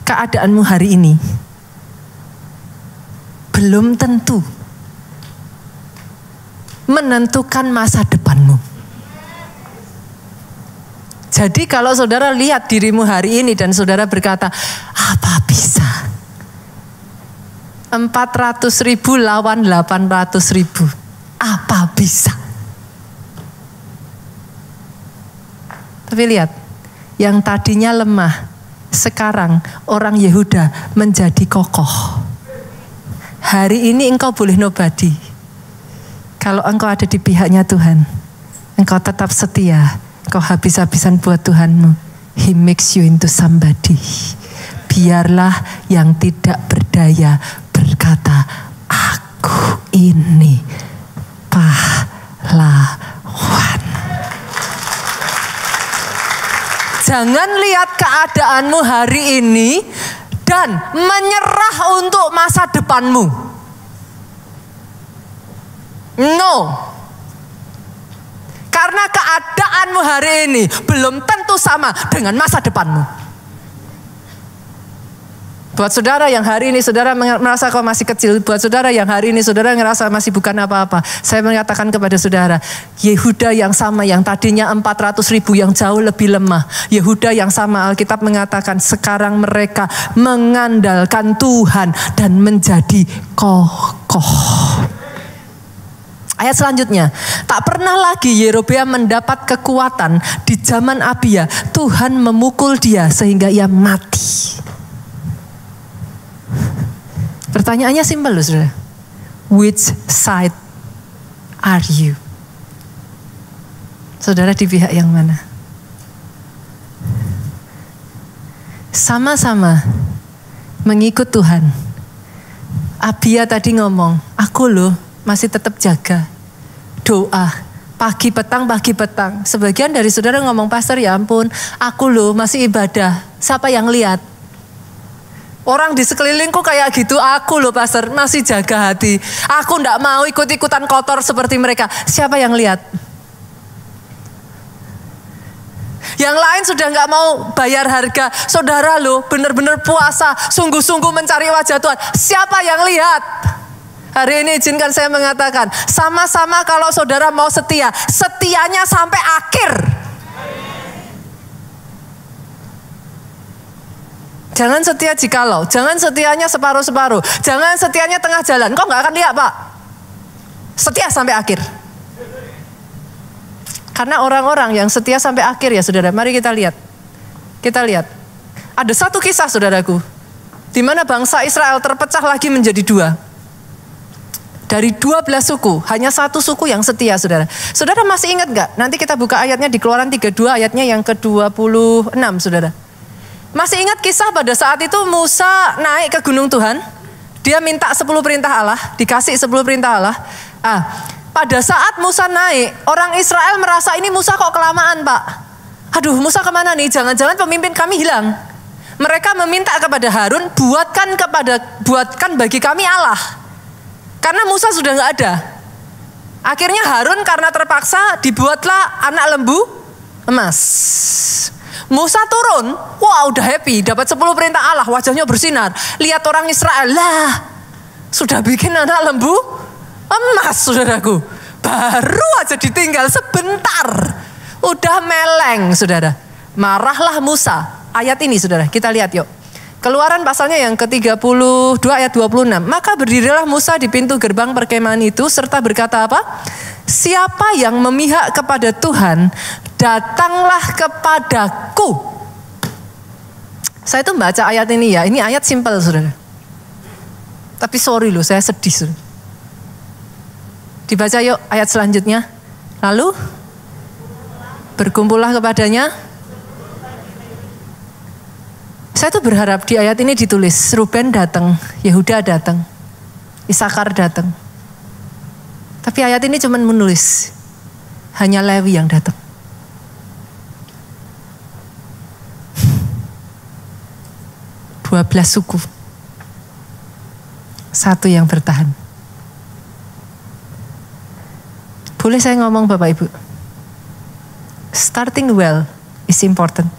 Speaker 1: Keadaanmu hari ini belum tentu menentukan masa depanmu. Jadi kalau saudara lihat dirimu hari ini dan saudara berkata, apa bisa? 400.000 lawan 800.000. Apa bisa? Tapi lihat, yang tadinya lemah, sekarang orang Yehuda menjadi kokoh. Hari ini engkau boleh nobody. Kalau engkau ada di pihaknya Tuhan, engkau tetap setia. Kau habis-habisan buat Tuhanmu. He makes you into somebody. Biarlah yang tidak berdaya berkata, aku ini pahlawan. Jangan lihat keadaanmu hari ini dan menyerah untuk masa depanmu. No. Karena keadaanmu hari ini belum tentu sama dengan masa depanmu. Buat saudara yang hari ini saudara merasa kau masih kecil, buat saudara yang hari ini saudara ngerasa masih bukan apa-apa, saya mengatakan kepada saudara, Yehuda yang sama yang tadinya 400.000 yang jauh lebih lemah, Yehuda yang sama Alkitab mengatakan sekarang mereka mengandalkan Tuhan dan menjadi kokoh. Ayat selanjutnya, tak pernah lagi Yerobeam mendapat kekuatan di zaman Abia. Tuhan memukul dia sehingga ia mati. Pertanyaannya simpel loh saudara. Which side are you? Saudara di pihak yang mana? Sama-sama mengikut Tuhan. Abia tadi ngomong, aku loh masih tetap jaga doa pagi petang. Sebagian dari saudara ngomong, pastor ya ampun, aku loh masih ibadah. Siapa yang lihat? Orang di sekelilingku kayak gitu, aku loh pastor masih jaga hati. Aku ndak mau ikut-ikutan kotor seperti mereka. Siapa yang lihat? Yang lain sudah nggak mau bayar harga. Saudara loh benar-benar puasa, sungguh-sungguh mencari wajah Tuhan. Siapa yang lihat? Hari ini izinkan saya mengatakan, sama-sama kalau saudara mau setia, setianya sampai akhir. Jangan setia jikalau, jangan setianya separuh-separuh, jangan setianya tengah jalan. Kok nggak akan lihat Pak? Setia sampai akhir. Karena orang-orang yang setia sampai akhir ya saudara, mari kita lihat. Kita lihat. Ada satu kisah saudaraku, di mana bangsa Israel terpecah lagi menjadi dua. Dari 12 suku, hanya satu suku yang setia saudara. Saudara masih ingat gak? Nanti kita buka ayatnya di Keluaran 32 ayatnya yang ke-26 saudara. Masih ingat kisah pada saat itu Musa naik ke gunung Tuhan. Dia minta 10 perintah Allah, dikasih 10 perintah Allah. Pada saat Musa naik, orang Israel merasa ini Musa kok kelamaan Pak. Aduh Musa kemana nih? Jangan-jangan pemimpin kami hilang. Mereka meminta kepada Harun, buatkan bagi kami Allah. Karena Musa sudah nggak ada. Akhirnya Harun karena terpaksa dibuatlah anak lembu emas. Musa turun, wah udah happy, dapat 10 perintah Allah, wajahnya bersinar. Lihat orang Israel, lah sudah bikin anak lembu emas, saudaraku. Baru aja ditinggal sebentar, udah meleng, saudara. Marahlah Musa. Ayat ini, saudara, kita lihat yuk. Keluaran pasalnya yang ke-32 ayat 26. Maka berdirilah Musa di pintu gerbang perkemahan itu serta berkata apa? Siapa yang memihak kepada Tuhan, datanglah kepadaku. Saya tuh baca ayat ini ya, ini ayat simpel, saudara. Tapi sorry loh, saya sedih, saudara. Dibaca yuk ayat selanjutnya. Lalu berkumpullah kepadanya. Saya tuh berharap di ayat ini ditulis Ruben datang, Yehuda datang, Isakar datang. Tapi ayat ini cuma menulis hanya Lewi yang datang. Dua 12 suku. Satu yang bertahan. Boleh saya ngomong Bapak Ibu? Starting well is important.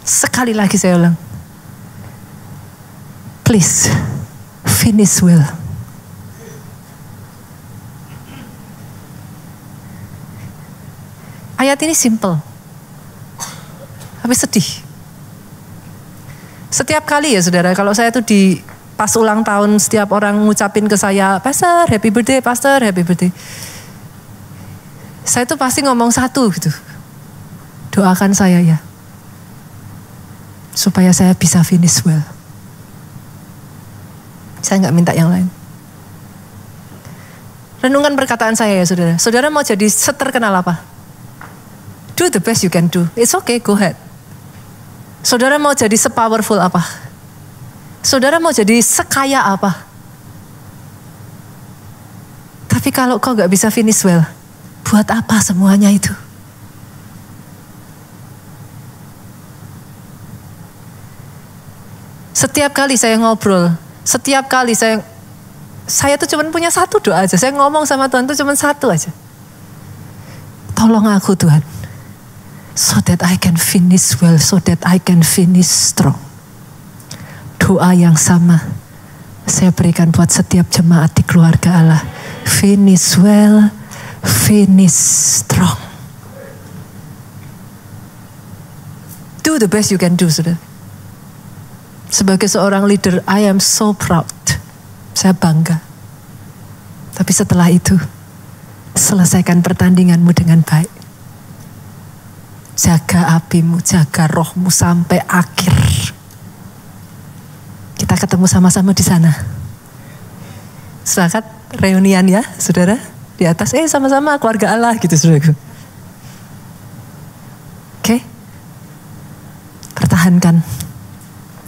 Speaker 1: Sekali lagi saya ulang. Please, finish well. Ayat ini simple. Tapi sedih. Setiap kali ya saudara, kalau saya tuh di pas ulang tahun setiap orang ngucapin ke saya, Pastor, happy birthday, Pastor, happy birthday. Saya tuh pasti ngomong satu gitu. Doakan saya ya. Supaya saya bisa finish well. Saya nggak minta yang lain. Renungan perkataan saya ya saudara. Saudara mau jadi seterkenal apa? Do the best you can do. It's okay, go ahead. Saudara mau jadi sepowerful apa? Saudara mau jadi sekaya apa? Tapi kalau kau gak bisa finish well, buat apa semuanya itu? Setiap kali saya ngobrol, setiap kali saya tuh cuma punya satu doa aja. Saya ngomong sama Tuhan tuh cuma satu aja. Tolong aku Tuhan. So that I can finish well, so that I can finish strong. Doa yang sama saya berikan buat setiap jemaat di keluarga Allah. Finish well, finish strong. Do the best you can do, saudara. Sebagai seorang leader, I am so proud. Saya bangga. Tapi setelah itu, selesaikan pertandinganmu dengan baik. Jaga apimu, jaga rohmu sampai akhir. Kita ketemu sama-sama di sana. Sepakat reunian ya, saudara. Di atas, sama-sama keluarga Allah gitu, saudara. Oke. Pertahankan.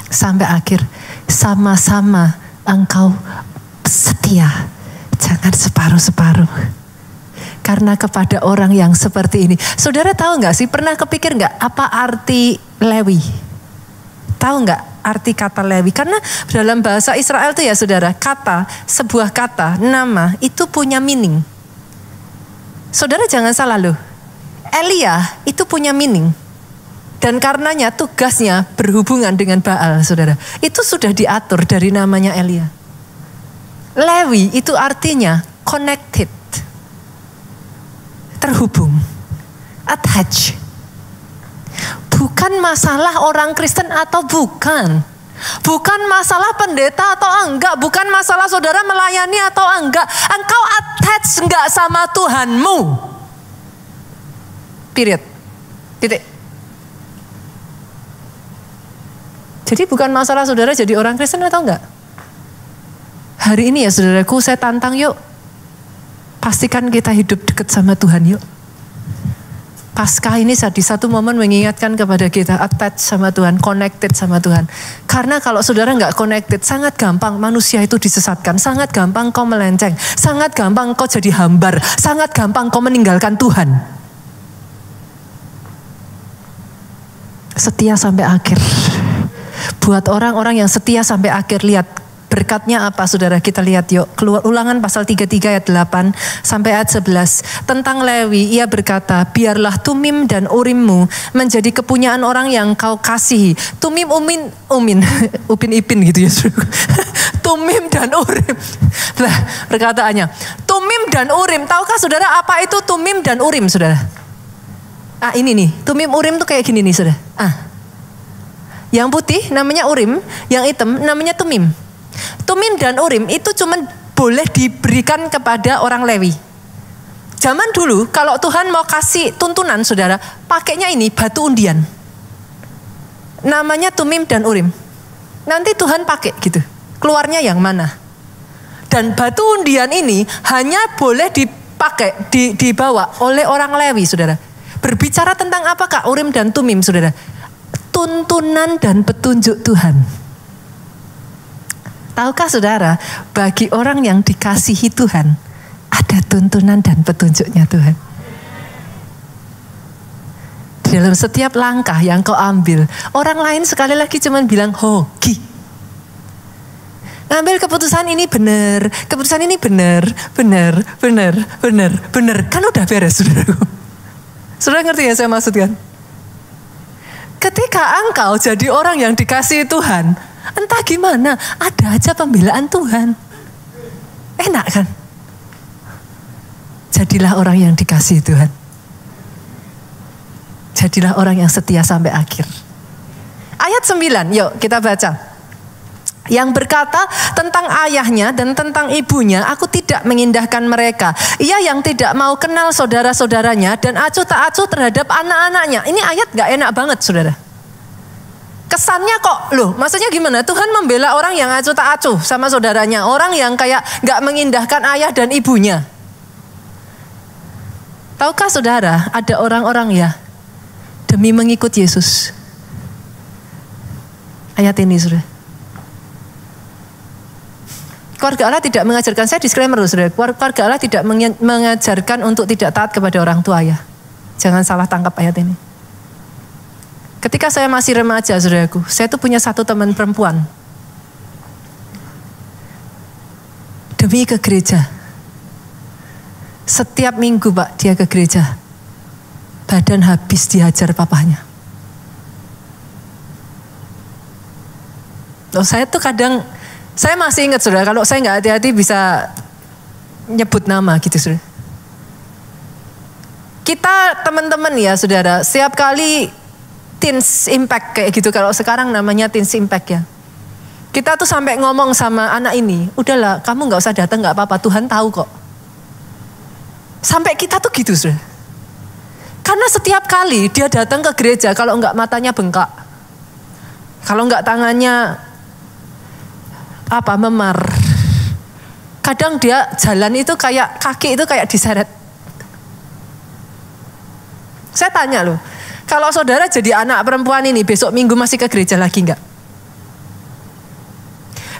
Speaker 1: Sampai akhir. Sama-sama engkau setia. Jangan separuh-separuh. Karena kepada orang yang seperti ini. Saudara tahu gak sih, pernah kepikir gak apa arti Lewi? Tahu gak arti kata Lewi? Karena dalam bahasa Israel itu ya saudara, kata, sebuah kata, nama itu punya meaning. Saudara jangan salah loh. Elia itu punya meaning. Dan karenanya tugasnya berhubungan dengan Baal, saudara. Itu sudah diatur dari namanya Elia. Lewi itu artinya connected. Terhubung, attach. Bukan masalah orang Kristen atau bukan. Bukan masalah pendeta atau enggak. Bukan masalah saudara melayani atau enggak. Engkau attach enggak sama Tuhanmu. Period. Titik. Jadi bukan masalah saudara jadi orang Kristen atau enggak. Hari ini ya saudaraku, saya tantang yuk. Pastikan kita hidup dekat sama Tuhan yuk. Paskah ini di satu momen mengingatkan kepada kita attach sama Tuhan, connected sama Tuhan. Karena kalau saudara nggak connected, sangat gampang manusia itu disesatkan, sangat gampang kau melenceng, sangat gampang kau jadi hambar, sangat gampang kau meninggalkan Tuhan. Setia sampai akhir. Buat orang-orang yang setia sampai akhir, lihat Berkatnya apa saudara? Kita lihat yuk. Keluar Ulangan pasal 33 ayat 8 sampai ayat 11. Tentang Lewi, ia berkata, biarlah Tumim dan Urimmu menjadi kepunyaan orang yang kau kasihi. Tumim upin ipin gitu ya. Tumim dan Urim. Nah, perkataannya. Tumim dan Urim. Tahukah saudara apa itu Tumim dan Urim saudara? Ini nih. Tumim Urim tuh kayak gini nih saudara. Yang putih namanya Urim, yang hitam namanya Tumim. Tumim dan Urim itu cuma boleh diberikan kepada orang Lewi. Zaman dulu kalau Tuhan mau kasih tuntunan saudara, pakainya ini batu undian. Namanya Tumim dan Urim. Nanti Tuhan pakai gitu. Keluarnya yang mana? Dan batu undian ini hanya boleh dipakai, dibawa oleh orang Lewi saudara. Berbicara tentang apakah Urim dan Tumim saudara? Tuntunan dan petunjuk Tuhan. Tahukah saudara, bagi orang yang dikasihi Tuhan, ada tuntunan dan petunjuknya Tuhan. Dalam setiap langkah yang kau ambil, orang lain sekali lagi cuma bilang, hoki. Ngambil keputusan ini benar, keputusan ini benar. Kan udah beres, saudara. Saudara ngerti yang saya maksudkan? Ketika engkau jadi orang yang dikasihi Tuhan, entah gimana, ada aja pembelaan Tuhan. Enak kan? Jadilah orang yang dikasihi Tuhan. Jadilah orang yang setia sampai akhir. Ayat 9, yuk kita baca. Yang berkata tentang ayahnya dan tentang ibunya, aku tidak mengindahkan mereka. Ia yang tidak mau kenal saudara-saudaranya dan acuh tak acuh terhadap anak-anaknya. Ini ayat gak enak banget saudara. Kesannya kok, maksudnya gimana? Tuhan membela orang yang acuh tak acuh sama saudaranya. Orang yang kayak gak mengindahkan ayah dan ibunya. Tahukah saudara, ada orang-orang ya demi mengikut Yesus. Ayat ini saudara. Keluarga Allah tidak mengajarkan, saya disclaimer dulu saudara. Keluarga Allah tidak mengajarkan untuk tidak taat kepada orang tua ya. Jangan salah tangkap ayat ini. Ketika saya masih remaja saudaraku, saya tuh punya satu teman perempuan. Demi ke gereja. Setiap minggu Pak dia ke gereja. Badan habis dihajar papahnya. Saya tuh kadang, saya masih ingat saudara, kalau saya nggak hati-hati bisa nyebut nama gitu saudara. Kita teman-teman ya saudara, setiap kali Teens Impact kayak gitu, kalau sekarang namanya Teens Impact ya. Kita tuh sampai ngomong sama anak ini, udahlah kamu nggak usah datang nggak apa-apa, Tuhan tahu kok. Sampai kita tuh gitu saudara. Karena setiap kali dia datang ke gereja, kalau nggak matanya bengkak, kalau nggak tangannya memar. Kadang dia jalan itu kayak kaki itu kayak diseret. Saya tanya loh, kalau saudara jadi anak perempuan ini besok minggu masih ke gereja lagi enggak?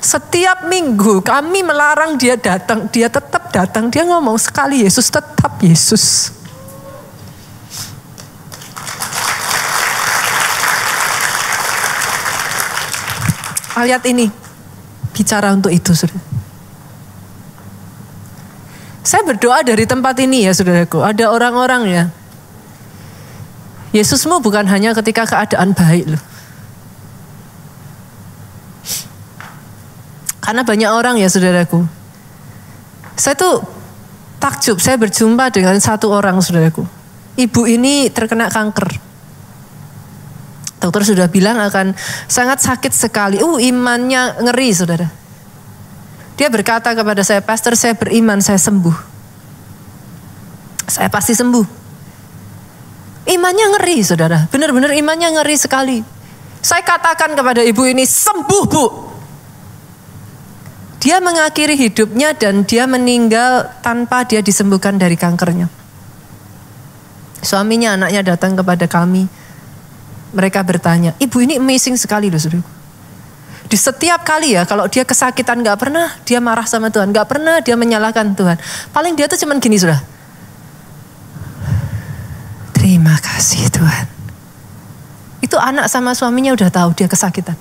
Speaker 1: Setiap minggu kami melarang dia datang, dia tetap datang. Dia ngomong sekali Yesus, tetap Yesus. Ayat ini bicara untuk itu, saudara. Saya berdoa dari tempat ini ya, saudaraku. Ada orang-orang ya. Yesusmu bukan hanya ketika keadaan baik loh. Karena banyak orang ya, saudaraku. Saya tuh takjub, saya berjumpa dengan satu orang, saudaraku. Ibu ini terkena kanker. Dokter sudah bilang akan sangat sakit sekali. Imannya ngeri, saudara. Dia berkata kepada saya, Pastor, saya beriman, saya sembuh. Saya pasti sembuh. Imannya ngeri, saudara. Benar-benar imannya ngeri sekali. Saya katakan kepada ibu ini, sembuh, Bu. Dia mengakhiri hidupnya dan dia meninggal tanpa dia disembuhkan dari kankernya. Suaminya, anaknya datang kepada kami. Mereka bertanya, ibu ini amazing sekali loh saudara. Di setiap kali ya, kalau dia kesakitan gak pernah dia marah sama Tuhan. Gak pernah dia menyalahkan Tuhan. Paling dia tuh cuman gini saudara. Terima kasih Tuhan. Itu anak sama suaminya udah tahu dia kesakitan.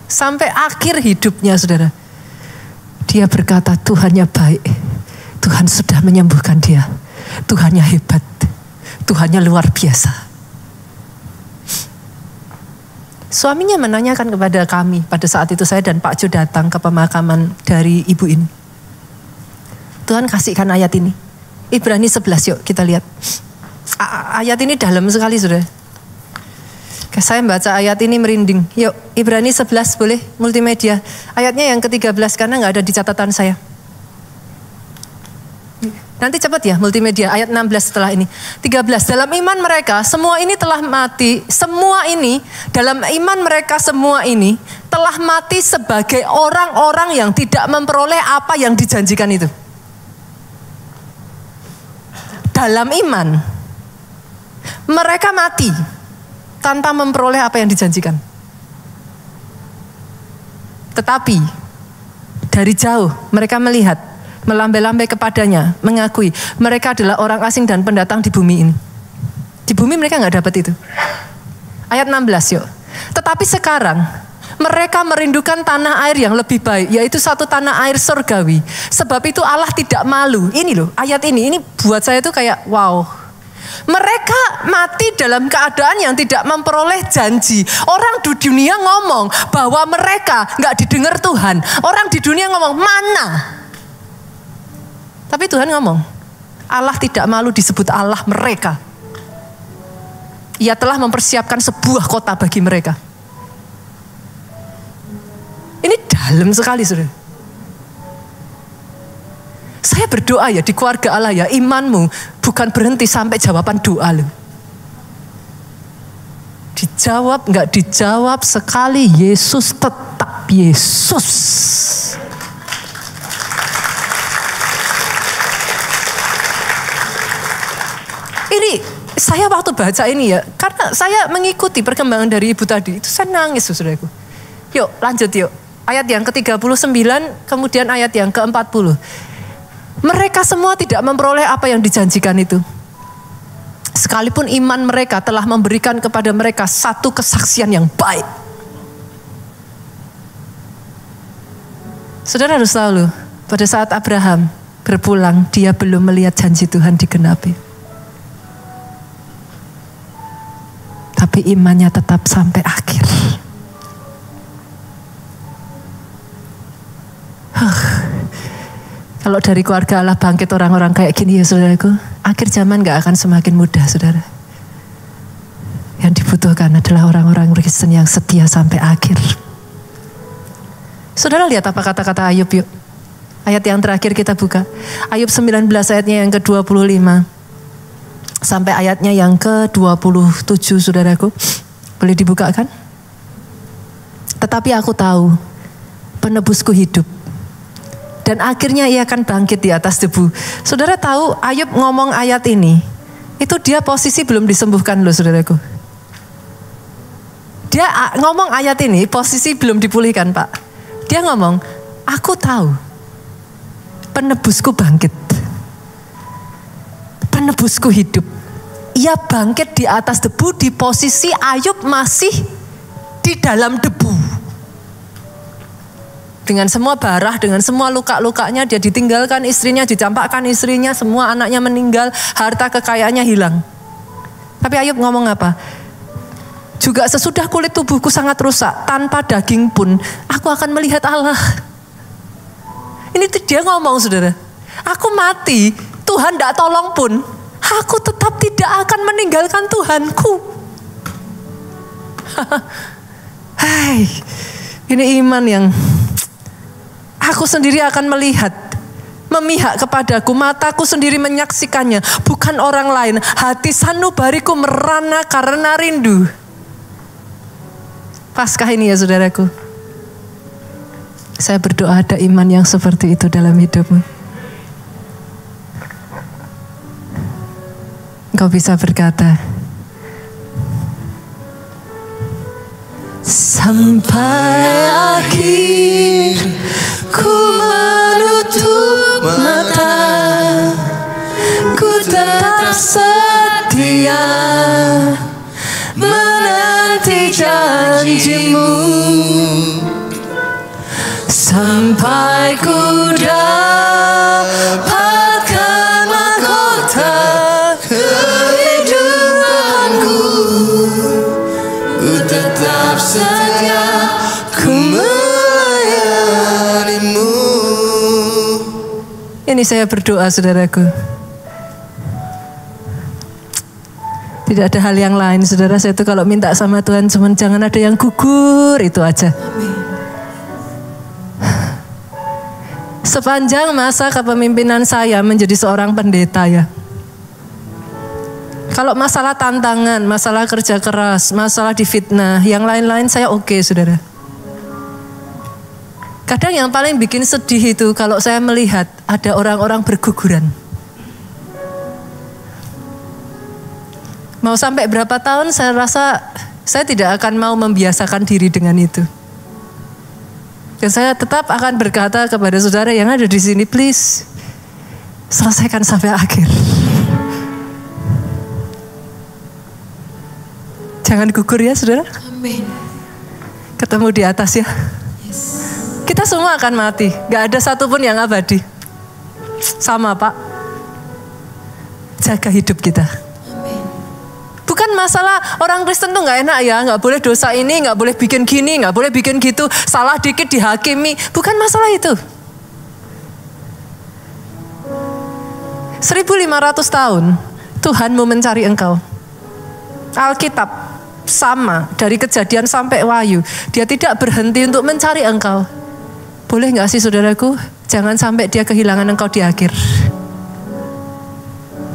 Speaker 1: Sampai akhir hidupnya saudara. Dia berkata Tuhannya baik. Tuhan sudah menyembuhkan dia. Tuhannya hebat. Tuhannya luar biasa. Suaminya menanyakan kepada kami. Pada saat itu saya dan Pak Jo datang ke pemakaman dari ibu ini. Tuhan kasihkan ayat ini. Ibrani 11 yuk kita lihat. Ayat ini dalam sekali saudara. Saya membaca ayat ini merinding. Yuk, Ibrani 11 boleh multimedia. Ayatnya yang ke-13 karena nggak ada di catatan saya. Nanti cepat ya multimedia. Ayat 16 setelah ini. 13. Dalam iman mereka semua ini telah mati. Semua ini dalam iman mereka semua ini telah mati sebagai orang-orang yang tidak memperoleh apa yang dijanjikan itu. Dalam iman mereka mati tanpa memperoleh apa yang dijanjikan. Tetapi dari jauh mereka melihat, melambai-lambai kepadanya, mengakui mereka adalah orang asing dan pendatang di bumi ini. Di bumi mereka nggak dapat itu. Ayat 16 yuk. Tetapi sekarang mereka merindukan tanah air yang lebih baik, yaitu satu tanah air surgawi. Sebab itu Allah tidak malu. Ini loh ayat ini buat saya tuh kayak wow. Mereka mati dalam keadaan yang tidak memperoleh janji. Orang di dunia ngomong bahwa mereka nggak didengar Tuhan. Orang di dunia ngomong mana? Tapi Tuhan ngomong, Allah tidak malu disebut Allah mereka. Ia telah mempersiapkan sebuah kota bagi mereka. Ini dalam sekali saudara. Saya berdoa ya di keluarga Allah ya, imanmu bukan berhenti sampai jawaban doa loh. Dijawab nggak dijawab sekali Yesus tetap Yesus. Ini saya waktu baca ini ya, karena saya mengikuti perkembangan dari ibu tadi, itu saya nangis saudaraku. Yuk lanjut yuk, ayat yang ke-39 kemudian ayat yang ke-40. Mereka semua tidak memperoleh apa yang dijanjikan itu. Sekalipun iman mereka telah memberikan kepada mereka satu kesaksian yang baik. Saudara harus tahu loh, pada saat Abraham berpulang, dia belum melihat janji Tuhan digenapi. Tapi imannya tetap sampai akhir. Kalau dari keluarga Allah bangkit orang-orang kayak gini ya saudaraku, akhir zaman gak akan semakin mudah saudara. Yang dibutuhkan adalah orang-orang Kristen yang setia sampai akhir. Saudara lihat apa kata-kata Ayub yuk. Ayat yang terakhir kita buka. Ayub 19 ayatnya yang ke-25. Sampai ayatnya yang ke-27 saudaraku. Boleh dibukakan? Tetapi aku tahu penebusku hidup. Dan akhirnya ia akan bangkit di atas debu. Saudara tahu Ayub ngomong ayat ini. Itu dia posisi belum disembuhkan loh saudaraku. Dia ngomong ayat ini posisi belum dipulihkan Pak. Dia ngomong, aku tahu penebusku bangkit. Penebusku hidup. Ia bangkit di atas debu di posisi Ayub masih di dalam debu. Dengan semua barah, dengan semua luka-lukanya, dia ditinggalkan istrinya, dicampakkan istrinya, semua anaknya meninggal, harta kekayaannya hilang. Tapi Ayub ngomong apa? Juga sesudah kulit tubuhku sangat rusak, tanpa daging pun, aku akan melihat Allah. Ini dia ngomong saudara, aku mati, Tuhan tidak tolong pun, aku tetap tidak akan meninggalkan Tuhanku. Hai, ini iman yang aku sendiri akan melihat, memihak kepadaku, mataku sendiri menyaksikannya, bukan orang lain. Hati sanubariku merana karena rindu. Paskah ini ya saudaraku. Saya berdoa ada iman yang seperti itu dalam hidupmu. Engkau bisa berkata, sampai akhir ku menutup mata, ku tetap setia menanti janjimu. sampai ku dapatkan mahkota kehidupanku. Ku tetap setia, ku melayanimu. Ini saya berdoa, saudaraku. Tidak ada hal yang lain, saudara. Saya itu kalau minta sama Tuhan cuma jangan ada yang gugur, itu aja. Sepanjang masa kepemimpinan saya menjadi seorang pendeta ya. Kalau masalah tantangan, masalah kerja keras, masalah difitnah, yang lain-lain saya oke, saudara. Kadang yang paling bikin sedih itu kalau saya melihat ada orang-orang berguguran. Mau sampai berapa tahun saya rasa saya tidak akan mau membiasakan diri dengan itu. Dan saya tetap akan berkata kepada saudara yang ada di sini, please selesaikan sampai akhir. Jangan gugur ya, saudara.
Speaker 2: Amin.
Speaker 1: Ketemu di atas ya.
Speaker 2: Yes.
Speaker 1: Kita semua akan mati, gak ada satupun yang abadi. Sama Pak, jaga hidup kita. Bukan masalah orang Kristen tuh gak enak ya, gak boleh dosa ini, gak boleh bikin gini, gak boleh bikin gitu, salah dikit dihakimi. Bukan masalah itu. 1500 tahun Tuhan mau mencari engkau. Alkitab sama dari Kejadian sampai Wahyu, dia tidak berhenti untuk mencari engkau. Boleh gak sih saudaraku, jangan sampai dia kehilangan engkau di akhir.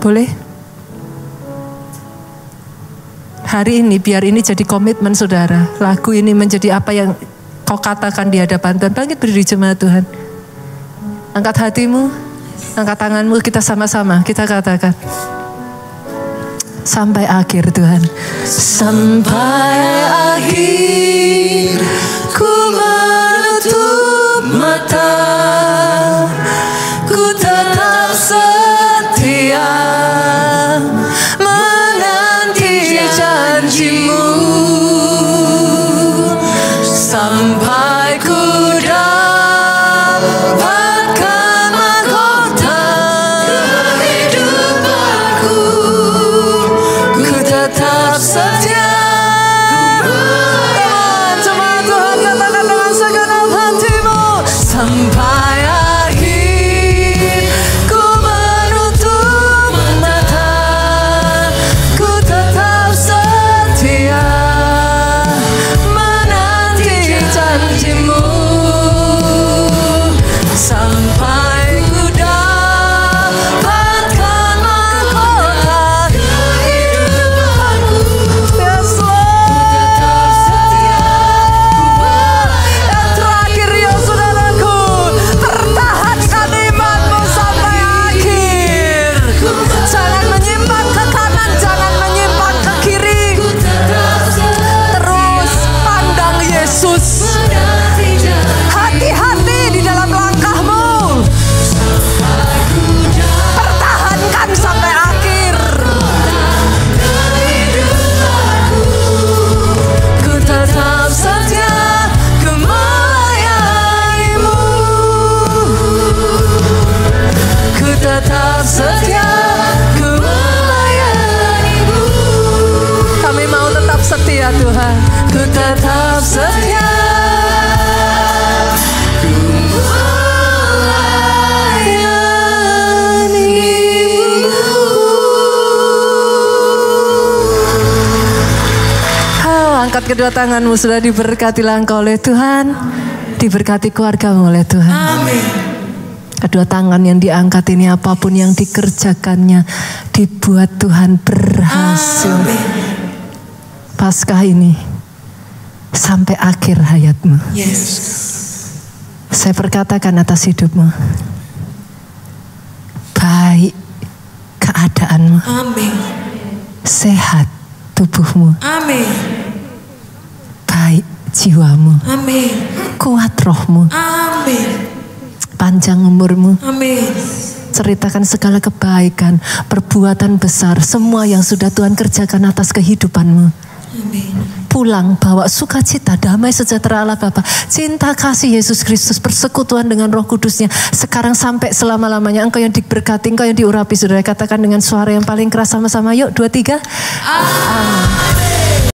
Speaker 1: Boleh? Hari ini biar ini jadi komitmen saudara. Lagu ini menjadi apa yang kau katakan di hadapan Tuhan. Bangkit berdiri jemaat Tuhan. Angkat hatimu, angkat tanganmu, kita sama-sama kita katakan. Sampai akhir Tuhan. Sampai akhir ku menutup mata, ku tetap setia menanti janjimu, sampai ku dapatkan mahkota kehidupanku. Ku tetap setia. Cuma Tuhan katakan dengan segenap hatimu. Sampai akhir ku menutup mata, ku tetap setia menanti janjimu, sampai ku dapatkan mahkota kehidupanku. Yes Lord. Yang terakhir ya saudaraku, pertahankan imanmu sampai akhir. Jangan menyimpang ke kanan, jangan menyimpang ke kiri. Terus pandang Yesus. Hati-hati di dalam langkahmu. Pertahankan sampai akhir. Ku tetap setia, ku melayanimu. Ku tetap setia, ku melayanimu. Kami mau tetap setia Tuhan. Ku tetap setia, ku melayanimu. Angkat kedua tanganmu, sudah diberkatilah engkau oleh Tuhan, diberkati keluargamu oleh Tuhan.
Speaker 2: Amin.
Speaker 1: Kedua tangan yang diangkat ini apapun yang dikerjakannya dibuat Tuhan berhasil. Paskah ini sampai akhir hayatmu.
Speaker 2: Yes.
Speaker 1: Saya perkatakan atas hidupmu, baik keadaanmu,
Speaker 2: Amin.
Speaker 1: sehat tubuhmu,
Speaker 2: Amin.
Speaker 1: baik jiwamu,
Speaker 2: Amin.
Speaker 1: kuat rohmu,
Speaker 2: Amin.
Speaker 1: panjang umurmu.
Speaker 2: Amin.
Speaker 1: Ceritakan segala kebaikan, perbuatan besar, semua yang sudah Tuhan kerjakan atas kehidupanmu.
Speaker 2: Amin.
Speaker 1: pulang bawa sukacita, damai sejahtera Allah Bapa, cinta kasih Yesus Kristus, persekutuan dengan Roh Kudusnya sekarang sampai selama-lamanya. Engkau yang diberkati, engkau yang diurapi. Saudara katakan dengan suara yang paling keras sama-sama, yuk 2, 3. Amin.